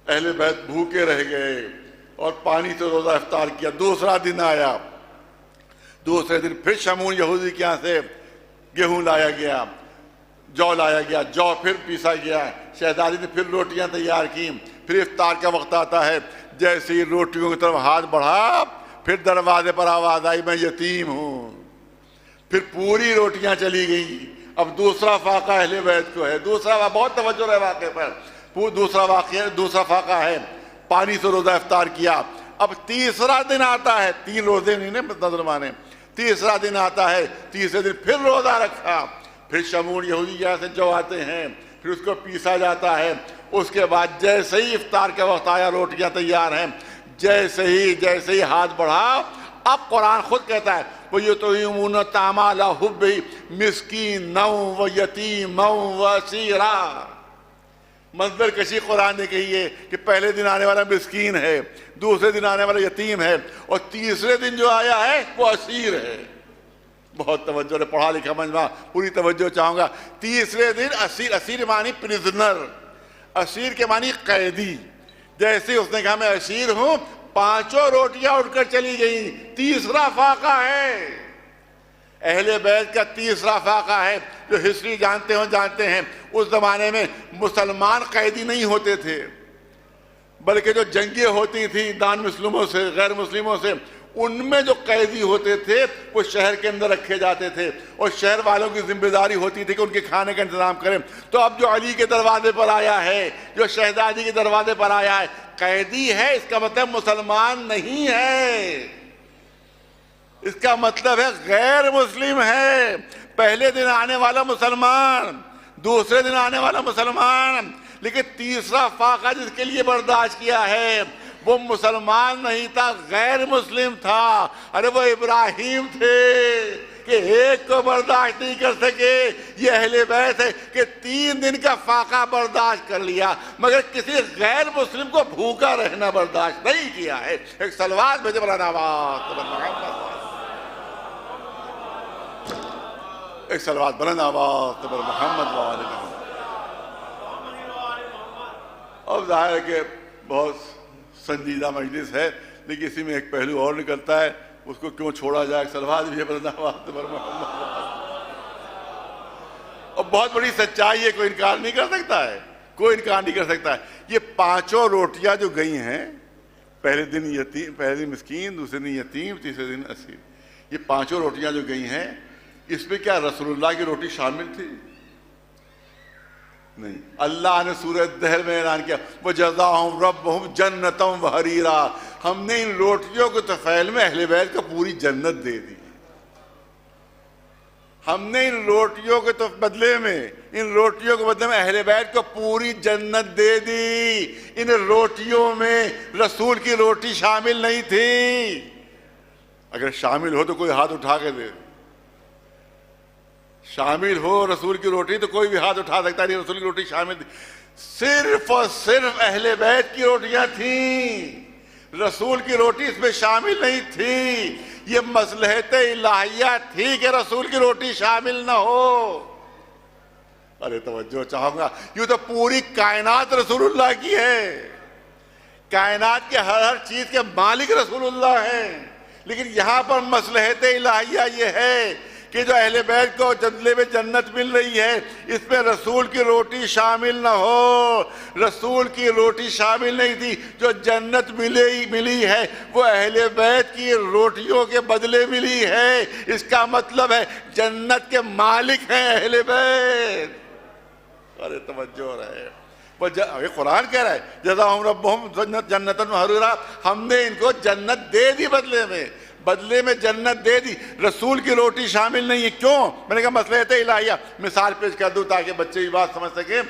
اہل بیت بھوکے رہ گئے اور پانی سے روزہ افطار کیا۔ دوسرا دن آیا، دوسرے دن پھر شمون یہودی کے یہاں سے گیہوں لایا گیا، جو لایا گیا، جو پھر پیسا گیا، شہزادی نے پھر روٹیاں تیار کی۔ پھر افطار کا وقت آتا ہے، جیسے ہی روٹیوں کی طرف ہاتھ بڑھا پھر دروازے پر آواز آئی میں یتیم ہوں۔ پھر پوری روٹیاں چلی گئیں۔ اب دوسرا فاقہ اہل بیت کو ہے، دوسرا بہت توجہ رہے واقعے پر، دوسرا فاقہ ہے، پانی سے روزہ افطار کیا۔ اب تیسرا دن آتا ہے، 3 روزے نہیں نظر مانے، تیسرا دن آتا ہے، تیسرے دن پھر روزہ رکھا۔ پھر شمون یہودی یہاں سے جو آتے ہیں، پھر اس کو پیسا جاتا ہے۔ اس کے بعد جیسے ہی افطار کا وقت آیا، روٹیاں تیار ہیں، جیسے ہی ہاتھ بڑھا، اب قرآن خود کہتا ہے وَيُطْعِمُونَ الطَّعَامَ عَلَىٰ حُبِّهِ مِسْكِينًا وَيَتِيمًا وَأَسِيرًا۔ منظر کشی قرآن نے کہی ہے کہ پہلے دن آنے والا مسکین ہے، دوسرے دن آنے والا یتیم ہے، اور تیسرے دن جو آیا ہے وہ اسیر ہے۔ بہت توجہ ہے، پڑھا لکھا مجمع، پوری توجہ چاہوں گا۔ تیسرے دن اسیر، اسیر معنی پرزنر، اسیر کے معنی قیدی۔ جیسے اس نے کہا میں اسیر ہوں، 5 روٹیاں اٹھ کر چلی گئیں۔ تیسرا فاقہ ہے، اہل بیت کا تیسرا فاقہ ہے۔ جو ہسٹری جانتے ہیں اس زمانے میں مسلمان قیدی نہیں ہوتے تھے، بلکہ جو جنگیں ہوتی تھیں نان مسلموں سے، غیر مسلموں سے، ان میں جو قیدی ہوتے تھے وہ شہر کے اندر رکھے جاتے تھے، اور شہر والوں کی ذمہ داری ہوتی تھی کہ ان کے کھانے کا انتظام کریں۔ تو اب جو علی کے دروازے پر آیا ہے، جو شہزادی کے دروازے پر آیا ہے، قیدی ہے، اس کا مطلب مسلمان نہیں ہے، اس کا مطلب ہے غیر مسلم ہے۔ پہلے دن آنے والا مسلمان، دوسرے دن آنے والا مسلمان، لیکن تیسرا فاقہ جس کے لیے برداشت کیا ہے وہ مسلمان نہیں تھا، غیر مسلم تھا۔ ارے وہ ابراہیم تھے کہ ایک کو برداشت نہیں کر سکے، یہ اہل بیت ہے کہ 3 دن کا فاقہ برداشت کر لیا، مگر کسی غیر مسلم کو بھوکا رہنا برداشت نہیں کیا ہے۔ ایک صلوات بھیجے مولانا آواز، ایک صلوات بلند آواز پر محمد وآل محمد۔ اب ظاہر ہے کہ بہت سنجیدہ مجلس ہے، لیکن اسی میں ایک پہلو اور نکلتا ہے، اس کو کیوں چھوڑا جائے؟ ایک صلوات بھی بلند آواز پر محمد۔ اور بہت بڑی سچائی ہے، کوئی انکار نہیں کر سکتا ہے، کوئی انکار نہیں کر سکتا ہے۔ یہ 5 روٹیاں جو گئی ہیں، پہلے دن مسکین، دوسرے دن یتیم، تیسرے دن اسیر، یہ 5 روٹیاں جو گئی ہیں، اس میں کیا رسول اللہ کی روٹی شامل تھی؟ نہیں. اللہ نے سورہ دہر میں اعلان کیا وَجَزَاهُمْ رَبُّهُمْ جَنَّةً وَحَرِيرًا. ہم نے ان روٹیوں کو طفیل میں اہل بیت کو پوری جنت دے دی. ہم نے ان روٹیوں کے بدلے میں اہل بیت کو پوری جنت دے دی. ان روٹیوں میں رسول کی روٹی شامل نہیں تھی. اگر شامل ہو تو کوئی ہاتھ اٹھا کے دے. شامل ہو رسول کی روٹی تو کوئی بھی ہاتھ اٹھا سکتا نہیں. رسول کی روٹی شامل تھی. صرف اور صرف اہل بیت کی روٹیاں تھیں. رسول کی روٹی اس میں شامل نہیں تھی. یہ مصلحت الہیہ تھی کہ رسول کی روٹی شامل نہ ہو. ارے توجہ چاہوں گا. یوں تو پوری کائنات رسول اللہ کی ہے. کائنات کے ہر چیز کے مالک رسول اللہ ہیں. لیکن یہاں پر مصلحت الہیہ یہ ہے کہ جو اہل بیت کو بدلے میں جنت مل رہی ہے اس میں رسول کی روٹی شامل نہ ہو. رسول کی روٹی شامل نہیں تھی. جو جنت ملی ہے وہ اہل بیت کی روٹیوں کے بدلے ملی ہے. اس کا مطلب ہے جنت کے مالک ہیں اہل بیت. ارے توجہ رہے. قرآن کہہ رہا ہے جزاہم ربہم جنتاً وحریرا. ہم نے ان کو جنت دے دی. بدلے میں جنت دے دی. رسول کی روٹی شامل نہیں ہے. کیوں؟ میں نے کہا مصلحت الہیہ. مثال پیش کر دوں تاکہ بچے یہ بات سمجھ سکیں.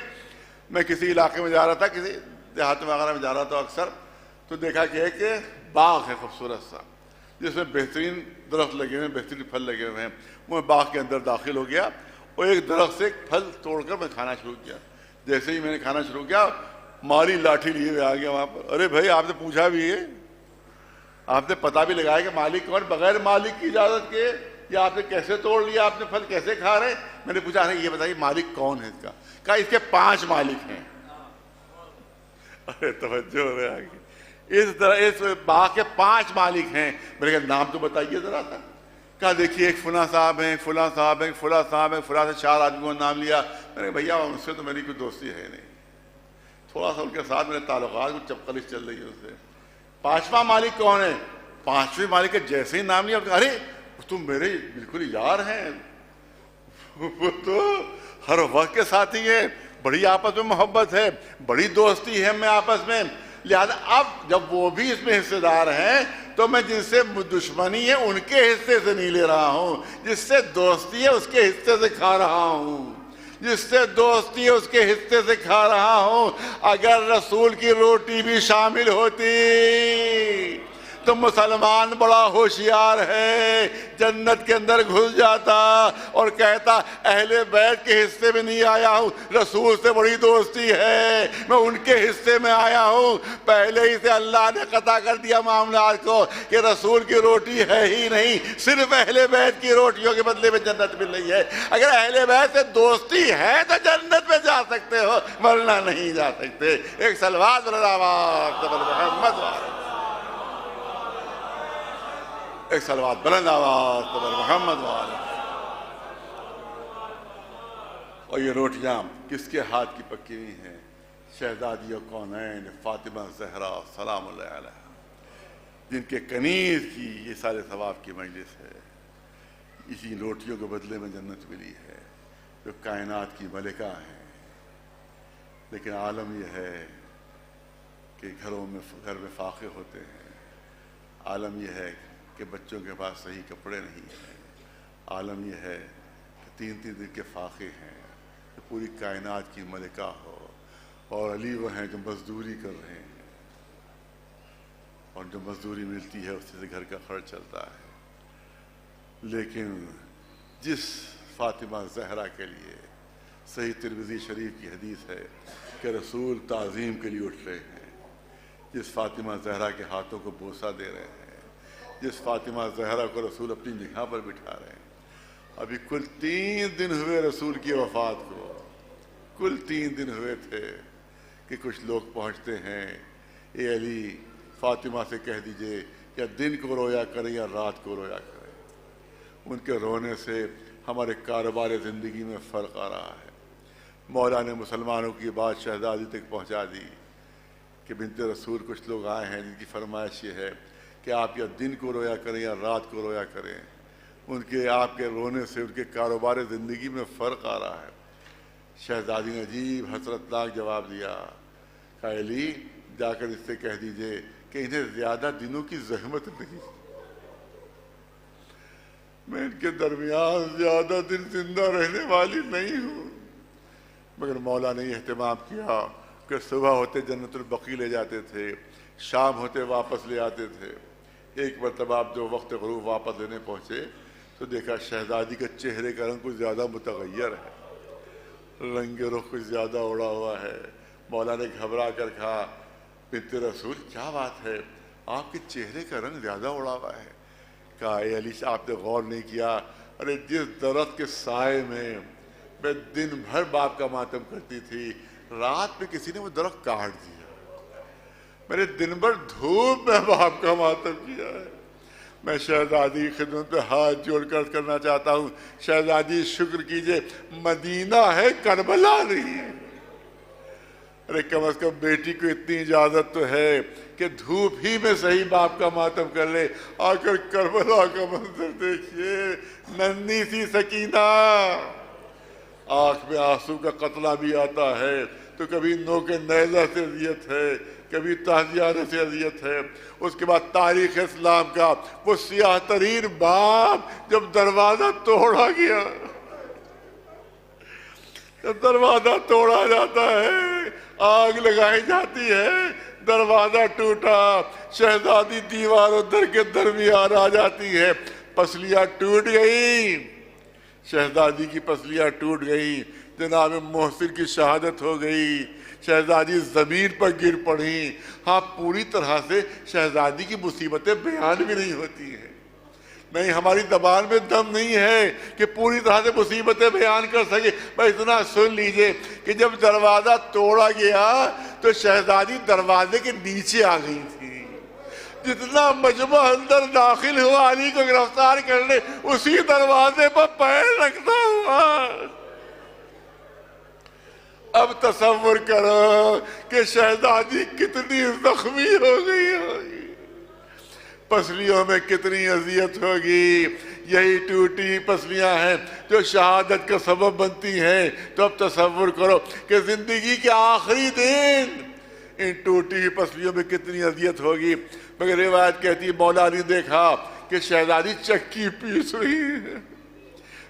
میں کسی علاقے میں جا رہا تھا, کسی دیہات وغیرہ میں جا رہا تھا اکثر, تو دیکھا کہ ایک باغ ہے خوبصورت سا جس میں بہترین درخت لگے ہوئے ہیں, بہترین پھل لگے ہوئے ہیں. میں باغ کے اندر داخل ہو گیا اور ایک درخت سے ایک پھل توڑ کر میں کھانا شروع کیا. جیسے ہی میں نے کھانا شروع کیا مالی لاٹھی لیے ہوئے آ گیا وہاں پر. ارے بھائی آپ نے پوچھا بھی ہے, آپ نے پتہ بھی لگایا کہ مالک کون, بغیر مالک کی اجازت کے, یا آپ نے کیسے توڑ لیا, آپ نے پھل کیسے کھا رہے؟ میں نے پوچھا یہ بتائیے مالک کون ہے اس کا؟ کہا اس کے 5 مالک ہیں. ارے توجہ ہو رہا ہے. اس باغ کے 5 مالک ہیں. میں نے کہا نام تو بتائیے ذرا سا. کہا دیکھیے ایک فلاں صاحب ہیں, فلاں صاحب ہیں, فلاں صاحب ہیں, فلاں سے 4 آدمیوں کا نام لیا. میں نے کہا بھیا ان سے تو میری کوئی دوستی ہے نہیں, تھوڑا سا ان کے ساتھ میرے تعلقات میں چپکلش چل رہی ہے اس سے. 5واں مالک کون ہے؟ 5ویں مالک کے جیسے ہی نام لیا, ارے تم میرے بالکل یار ہیں, وہ تو ہر وقت کے ساتھی ہیں, بڑی آپس میں محبت ہے, بڑی دوستی ہے میں آپس میں. لہذا اب جب وہ بھی اس میں حصے دار ہیں تو میں جن سے دشمنی ہے ان کے حصے سے نہیں لے رہا ہوں, جس سے دوستی ہے اس کے حصے سے کھا رہا ہوں, جس سے دوستی ہے اس کے حصے سے کھا رہا ہوں. اگر رسول کی روٹی بھی شامل ہوتی تو مسلمان بڑا ہوشیار ہے, جنت کے اندر گھس جاتا اور کہتا اہل بیت کے حصے میں نہیں آیا ہوں, رسول سے بڑی دوستی ہے, میں ان کے حصے میں آیا ہوں. پہلے ہی سے اللہ نے قطع کر دیا معاملات کو کہ رسول کی روٹی ہے ہی نہیں, صرف اہل بیت کی روٹیوں کے بدلے میں جنت مل رہی ہے. اگر اہل بیت سے دوستی ہے تو جنت میں جا سکتے ہو, ورنہ نہیں جا سکتے. ایک صلوات محمد ایک صلوات بلند آواز پر محمد والے. اور یہ روٹیاں کس کے ہاتھ کی پکی ہوئی ہیں؟ شہزادی کونین فاطمہ زہرا سلام اللہ علیہ, جن کے کنیز کی یہ سارے ثواب کی مجلس ہے. اسی روٹیوں کے بدلے میں جنت ملی ہے, جو کائنات کی ملکہ ہیں. لیکن عالم یہ ہے کہ گھر میں فاقے ہوتے ہیں. عالم یہ ہے کہ بچوں کے پاس صحیح کپڑے نہیں ہیں. عالم یہ ہے کہ 3 دن کے فاقے ہیں, کہ پوری کائنات کی ملکہ ہو, اور علی وہ ہیں جو مزدوری کر رہے ہیں, اور جو مزدوری ملتی ہے اس سے گھر کا خرچ چلتا ہے. لیکن جس فاطمہ زہرا کے لیے صحیح ترمذی شریف کی حدیث ہے کہ رسول تعظیم کے لیے اٹھ رہے ہیں, جس فاطمہ زہرا کے ہاتھوں کو بوسہ دے رہے ہیں, جس فاطمہ زہرا کو رسول اپنی جگہ پر بٹھا رہے ہیں. ابھی کل 3 دن ہوئے رسول کی وفات کو, کل 3 دن ہوئے تھے کہ کچھ لوگ پہنچتے ہیں, اے علی فاطمہ سے کہہ دیجئے کہ دن کو رویا کریں یا رات کو رویا کریں. ان کے رونے سے ہمارے کاروبار زندگی میں فرق آ رہا ہے. مولا نے مسلمانوں کی بات شہزادی تک پہنچا دی کہ بنت رسول کچھ لوگ آئے ہیں جن کی فرمائش یہ ہے کہ آپ یا دن کو رویا کریں یا رات کو رویا کریں. ان کے آپ کے رونے سے ان کے کاروبار زندگی میں فرق آ رہا ہے۔ شہزادی نے عجیب حسرتناک جواب دیا، کہا علی جا کر اس سے کہہ دیجئے کہ انہیں زیادہ دنوں کی زحمت نہیں، میں ان کے درمیان زیادہ دن زندہ رہنے والی نہیں ہوں۔ مگر مولا نے یہ اہتمام کیا کہ صبح ہوتے جنت البقیع لے جاتے تھے، شام ہوتے واپس لے آتے تھے۔ ایک مرتبہ آپ جو وقت غروب واپس لینے پہنچے تو دیکھا شہزادی کے چہرے کا رنگ کچھ زیادہ متغیر ہے، رنگ رخ کچھ زیادہ اڑا ہوا ہے۔ مولا نے گھبرا کر کہا، بنت رسول کیا بات ہے، آپ کے چہرے کا رنگ زیادہ اڑا ہوا ہے؟ کہا اے علی آپ نے غور نہیں کیا، ارے جس درخت کے سائے میں دن بھر باپ کا ماتم کرتی تھی، رات میں کسی نے وہ درخت کاٹ دیا، میں نے دن بھر دھوپ میں باپ کا ماتم کیا ہے۔ میں شہزادی کی خدمت پہ ہاتھ جوڑ کر کرنا چاہتا ہوں، شہزادی شکر کیجئے مدینہ ہے، کربلا نہیں ہے۔ ارے کم از کم بیٹی کو اتنی اجازت تو ہے کہ دھوپ ہی میں صحیح باپ کا ماتم کر لے۔ آ کر کربلا کا منظر دیکھیے، ننھی سی سکینہ، آنکھ میں آنسو کا قطرہ بھی آتا ہے تو کبھی نوک نیزہ سے اذیت ہے، کبھی تعزیانے سے اذیت ہے۔ اس کے بعد تاریخ اسلام کا وہ سیاہ ترین باب جب دروازہ توڑا گیا، جب دروازہ توڑا جاتا ہے، آگ لگائی جاتی ہے، دروازہ ٹوٹا، شہزادی دیواروں در کے درمیان آ جاتی ہے، پسلیاں ٹوٹ گئی، شہزادی کی پسلیاں ٹوٹ گئی، جناب محسن کی شہادت ہو گئی، شہزادی زمین پر گر پڑی۔ ہاں پوری طرح سے شہزادی کی مصیبتیں بیان بھی نہیں ہوتی ہیں، نہیں ہماری زبان میں دم نہیں ہے کہ پوری طرح سے مصیبتیں بیان کر سکے۔ بس اتنا سن لیجئے کہ جب دروازہ توڑا گیا تو شہزادی دروازے کے نیچے آ گئی تھی، جتنا مجمع اندر داخل ہوا علی کو گرفتار کرنے، اسی دروازے پر پیر رکھتا ہوا۔ اب تصور کرو کہ شہزادی کتنی زخمی ہو گئی ہوگی، پسلیوں میں کتنی اذیت ہوگی۔ یہی ٹوٹی پسلیاں ہیں جو شہادت کا سبب بنتی ہیں۔ تو اب تصور کرو کہ زندگی کے آخری دن ان ٹوٹی پسلیوں میں کتنی اذیت ہوگی۔ مگر روایت کہتی ہے مولا نے دیکھا کہ شہزادی چکی پیس رہی ہے،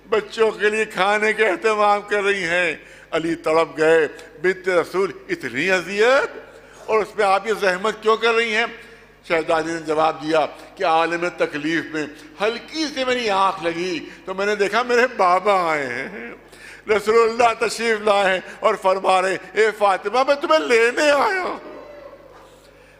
بچوں کے لیے کھانے کا اہتمام کر رہی ہیں۔ علی تڑپ گئے، بنت رسول اتنی اذیت، اور اس میں آپ یہ زحمت کیوں کر رہی ہیں؟ شہزادی نے جواب دیا کہ عالم تکلیف میں ہلکی سے میری آنکھ لگی تو میں نے دیکھا میرے بابا آئے ہیں، رسول اللہ تشریف لائے ہیں اور فرما رہے اے فاطمہ میں تمہیں لینے آیا ہوں،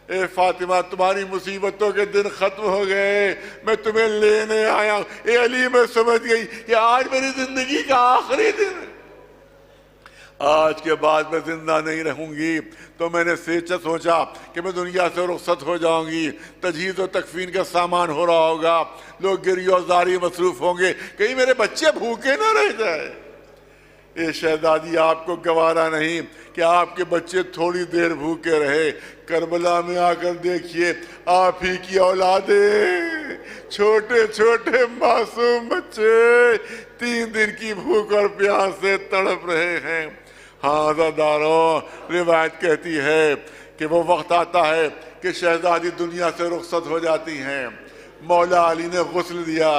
اے فاطمہ تمہاری مصیبتوں کے دن ختم ہو گئے، میں تمہیں لینے آیا ہوں۔ اے علی میں سمجھ گئی کہ آج میری زندگی کا آخری دن ہے، آج کے بعد میں زندہ نہیں رہوں گی۔ تو میں نے سوچا کہ میں دنیا سے رخصت ہو جاؤں گی، تجہیز و تکفین کا سامان ہو رہا ہوگا، لوگ گری و زاری مصروف ہوں گے، کہیں میرے بچے بھوکے نہ رہ جائے۔ اے شہزادی آپ کو گوارا نہیں کہ آپ کے بچے تھوڑی دیر بھوکے رہے، کربلا میں آ کر دیکھیے آپ ہی کی اولادیں، چھوٹے چھوٹے معصوم بچے 3 دن کی بھوک اور پیاس سے تڑپ رہے ہیں۔ ہاں عزاداروں، روایت کہتی ہے کہ وہ وقت آتا ہے کہ شہزادی دنیا سے رخصت ہو جاتی ہیں، مولا علی نے غسل دیا،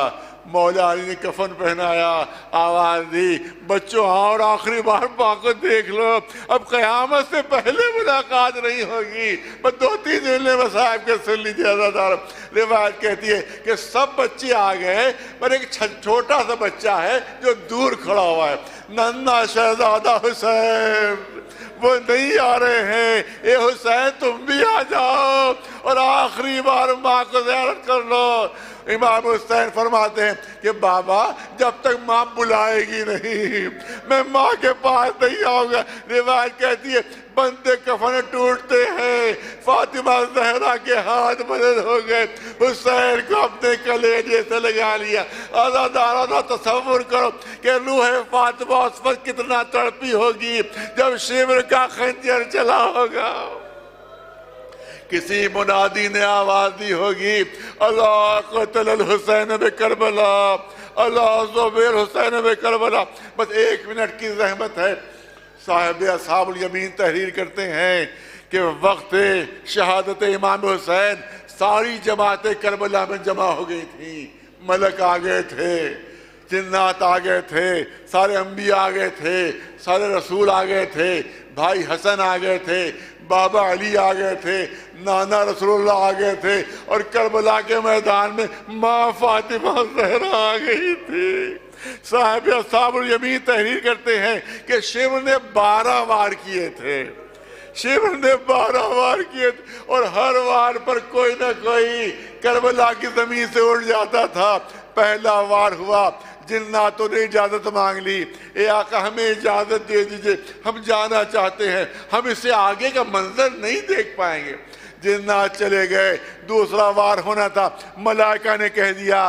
مولا علی نے کفن پہنایا، آواز دی بچوں اور آخری بار ماں کو دیکھ لو، اب قیامت سے پہلے ملاقات نہیں ہوگی۔ بس 2-3 جملے مصاحب کے سن لیجیے عزادار۔ روایت کہتی ہے کہ سب بچے آ گئے پر ایک چھوٹا سا بچہ ہے جو دور کھڑا ہوا ہے، ننھا شہزادہ حسین وہ نہیں آ رہے ہیں، اے حسین تم بھی آ جاؤ اور آخری بار ماں کو زیارت کر لو۔ امام حسین فرماتے ہیں کہ بابا جب تک ماں بلائے گی نہیں میں ماں کے پاس نہیں آؤں گا۔ روایت کہتی ہے بندے کفن ٹوٹتے ہیں، فاطمہ زہرا کے ہاتھ بدل ہو گئے، حسین کو اپنے کلیجے سے لگا لیا۔ آزادارہ تصور کرو کہ روح فاطمہ اس وقت کتنا تڑپی ہوگی جب شمر کا خنجر چلا ہوگا، کسی منادی نے آواز دی ہوگی اللہ قتل الحسین بکربلا، اللہ زبیر حسین بے کربلا. بس 1 منٹ کی زحمت ہے. صاحب اصحاب الیمین تحریر کرتے ہیں کہ وقت شہادت امام حسین ساری جماعتیں کربلا میں جمع ہو گئی تھیں. ملک آ گئے تھے, جنات آ گئے تھے, سارے انبیاء آ گئے تھے, سارے رسول آ گئے تھے, بھائی حسن آ گئے تھے, بابا علی آ گئے تھے, نانا رسول اللہ آ گئے تھے, اور کربلا کے میدان میں ماں فاطمہ زہرا آ گئی تھی. صاحب اصحاب الیمین تحریر کرتے ہیں کہ شمر نے 12 وار کیے تھے. شمر نے 12 وار کیے تھے, اور ہر وار پر کوئی نہ کوئی کربلا کی زمین سے اڑ جاتا تھا. پہلا وار ہوا, جناتوں نے اجازت مانگ لی, اے آقا ہمیں اجازت دے دیجئے, ہم جانا چاہتے ہیں, ہم اس سے آگے کا منظر نہیں دیکھ پائیں گے. جنات چلے گئے. دوسرا وار ہونا تھا, ملائکہ نے کہہ دیا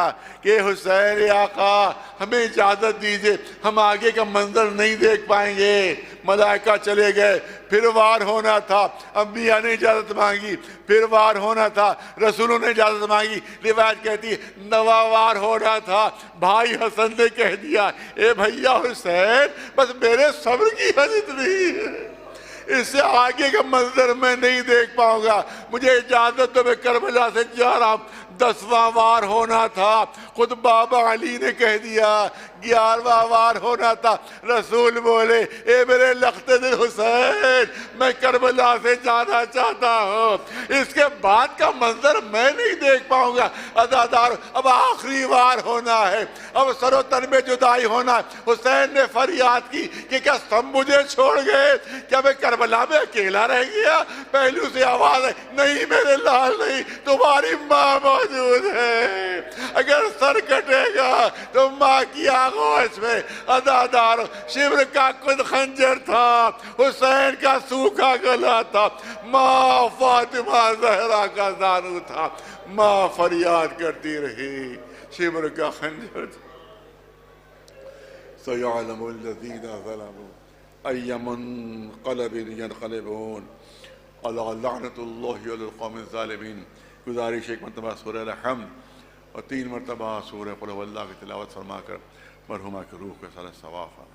کہ حسین اے آقا ہمیں اجازت دیجئے, ہم آگے کا منظر نہیں دیکھ پائیں گے. ملائکہ چلے گئے. پھر وار ہونا تھا, انبیاء نے اجازت مانگی. پھر وار ہونا تھا, رسولوں نے اجازت مانگی. روایت کہتی ہے 9واں وار ہونا تھا, بھائی حسن نے کہہ دیا اے بھیا حسین بس میرے صبر کی حد نہیں ہے, اس سے آگے کا منظر میں نہیں دیکھ پاؤں گا, مجھے اجازت تو میں کربلا سے جا رہا ہوں. 10واں وار ہونا تھا, خود بابا علی نے کہہ دیا. 11واں وار ہونا تھا, رسول بولے اے میرے لخت دل حسین میں کربلا سے جانا چاہتا ہوں, اس کے بعد کا منظر میں نہیں دیکھ پاؤں گا. عزادار اب آخری وار ہونا ہے, اب سر و تن میں جدائی ہونا ہے. حسین نے فریاد کی کہ کیا سب مجھے چھوڑ گئے, کیا میں کربلا میں اکیلا رہ گیا. پہلو سے آواز ہے نہیں میرے لال نہیں, تمہاری ماں موجود ہے, اگر سر کٹے گا تو ماں کی آغوش میں. عزادار شمر کا خود خنجر تھا, حسین کا سوکھا گلا تھا, ماں فاطمہ زہرا کا زانو تھا. ماں فریاد کرتی رہی, شمر کا خنجر تھا. سَيَعْلَمُ الَّذِينَ ظَلَمُوا أَيَّ مُنْقَلَبٍ يَنْقَلِبُونَ أَلَا لَعْنَةُ اللَّهِ عَلَى الْقَوْمِ الظَّالِمِينَ. گزارش 1 مرتبہ سورہ الحمد اور 3 مرتبہ سورہ قل هو اللہ کی تلاوت فرما کر مرحومہ کی روح کو سارا ثواب فرما.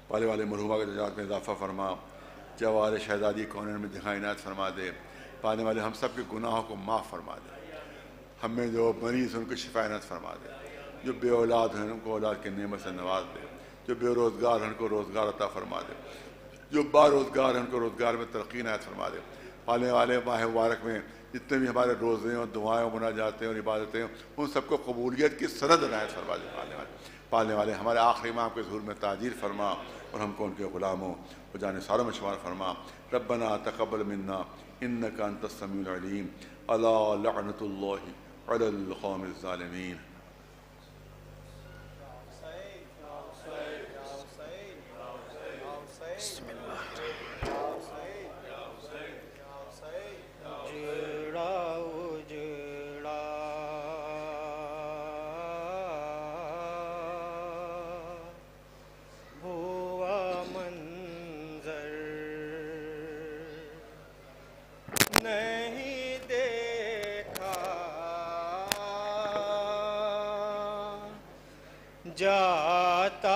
پالے والے مرحومہ کے درجات میں اضافہ فرما, جوار شہزادی کونین میں دکھائی عنایت فرما دے. پانے والے ہم سب کے گناہوں کو معاف فرما دے. ہم میں جو مریض ہیں ان کو شفا عنایت فرما دے. جو بے اولاد ہیں ان کو اولاد کی نعمت سے نواز دے. جو بے روزگار ہیں ان کو روزگار عطا فرما دے. جو با روزگار ہیں ان کو روزگار میں ترقی عنایت فرما دے. پالنے والے ماہ مبارک میں جتنے بھی ہمارے روزے اور دعائیں بنا جاتے ہیں اور عبادتیں ہیں ان سب کو قبولیت کی سند عنایت فرما دے. پالنے والے ہمارے آخری امام کے ظہور میں تاجیر فرما اور ہم کو ان کے غلاموں و جانثاروں میں شمار فرما. ربنا تقبل منا انک انت السمیع العلیم. الا لعنۃ اللہ علی القوم الظالمین. جاتا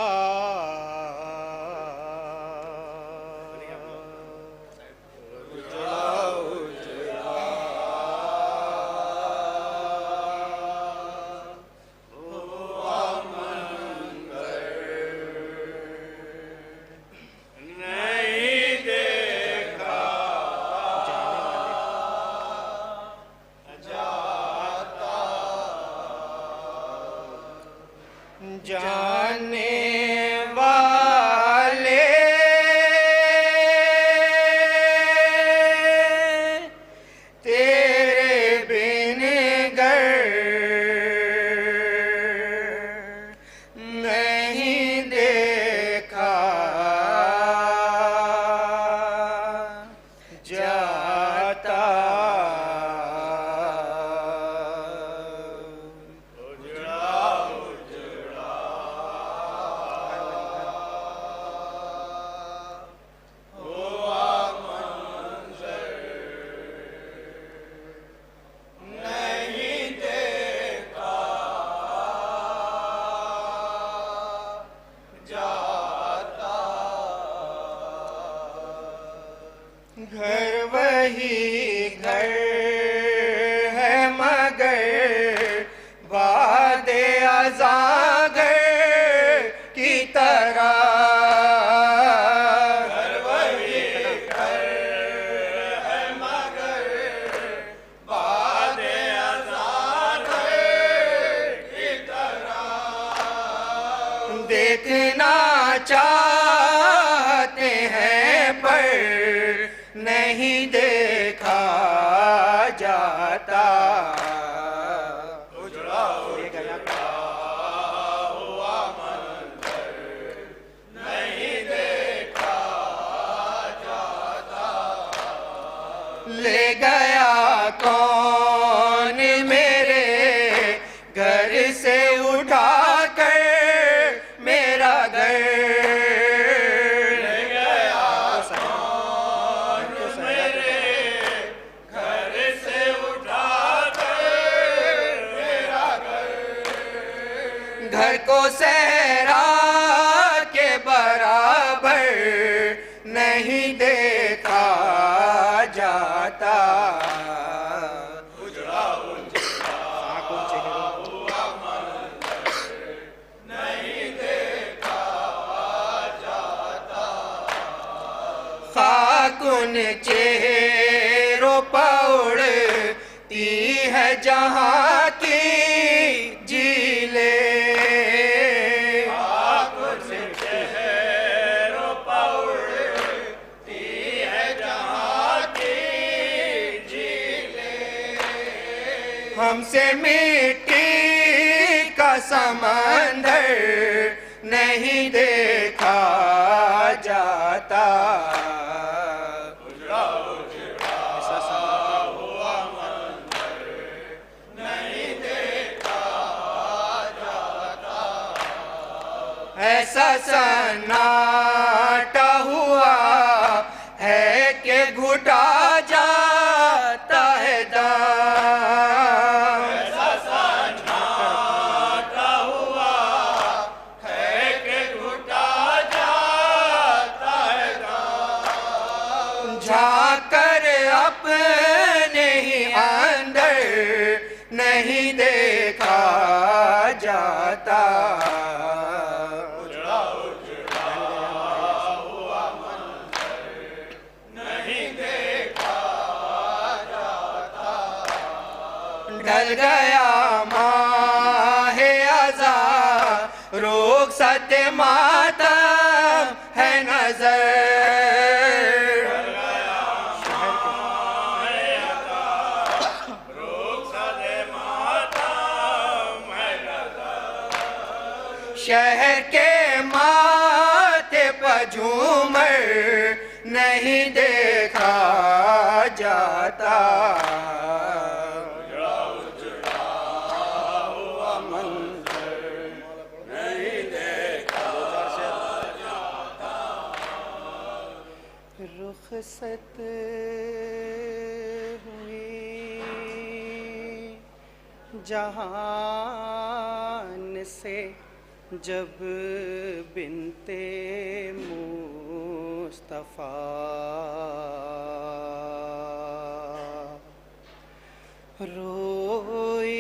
جانے والے تیرے بن گر نہیں دیکھا جاتا. وہی گھر ہے مگر باد ازاں گھر کی طرح گھر وہی گھر ہے مگر باد ازاں گھر کی طرح دیکھنا چاہتے ہیں پر نہیں دیکھا جاتا اجڑا ہوا منظر نہیں دیکھا جاتا لے گیا کون میرے گھر سے اٹھا کر میرا گھر لے گیا کون میرے گھر سے اٹھا کر میرا گھر کو صحرا کے برابر نہیں دیکھا جاتا اجڑا ہوا منظر نہیں دیکھا جاتا خاک ان چہروں پر اڑتی ہے جہاں کی جھیلیں خاک ان چہروں پر اڑتی ہے جہاں کی جھیلیں ہم سے مٹی کا سمندر نہیں دیکھا جاتا اجڑا ہوا منظر نہیں دیکھا جاتا ایسا سناٹا ہوا ہے کہ گھٹا جاتا ہے دم ایسا سناٹا ہوا ہے کہ گھٹا جاتا ہے دم جھانک کر اپنے ہی اندر نہیں دیکھا جاتا اجڑا ہوا منظر نہیں دیکھا جاتا ڈھل گیا ماہ ازاں روک ست ماتم ہے نظر شہر کے ماتھے پر جھومر نہیں دیکھا جاتا اجڑا ہوا منظر نہیں دیکھا جاتا رخصت ہوئی جہان سے جب بنتے مصطفیٰ روئی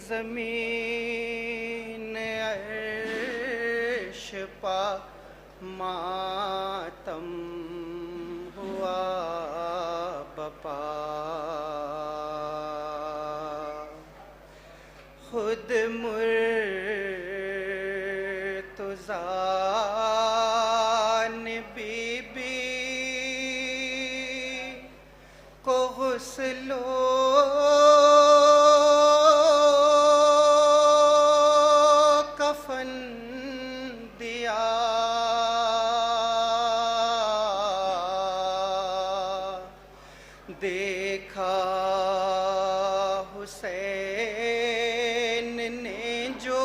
زمین عرش پا ماتم ہوا بپا خود مرتضیٰ نے بی بی کو غسل و کفن دیا دیکھا حسین نے جو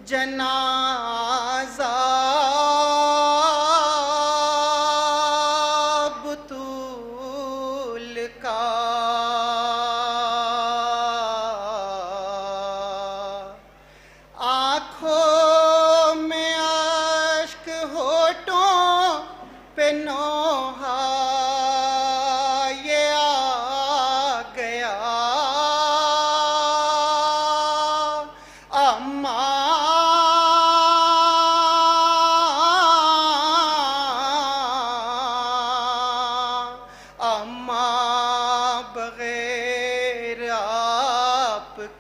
جنازہ بطول کا آنکھوں میں اشک ہونٹوں پہ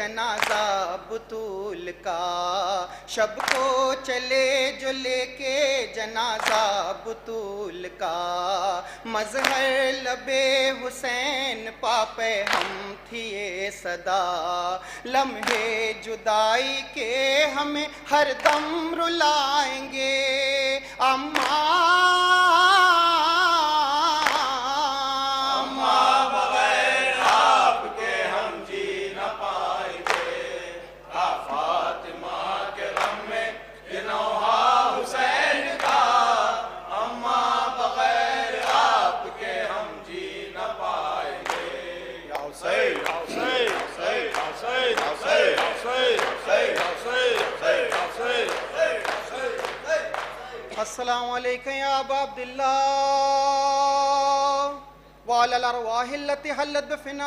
جنازہ بطول کا، شب کو چلے جو لے کے جنازہ بطول کا، مظہر لبے حسین پاپے ہم تھی یہ صدا، لمحے جدائی کے ہمیں ہر دم رلائیں گے، السلام علیکم یا ابا عبداللہ وعلی الارواح التي حلت بفنائك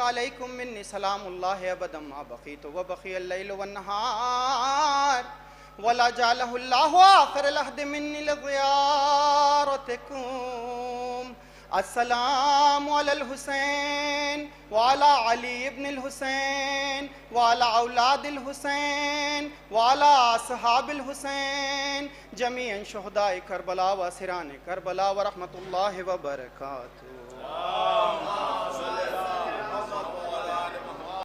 علیکم منی سلام اللہ ابدا ما بقیت وبقی اللیل والنہار ولا جعلہ اللہ آخر العہد منی لزیارتکم، السلام علی الحسین وعلى علی ابن الحسین وعلى اولاد الحسین وعلى اصحاب الحسین جمیعا شہداء کربلا و اسیران کربلا ورحمۃ اللہ وبرکاتہ۔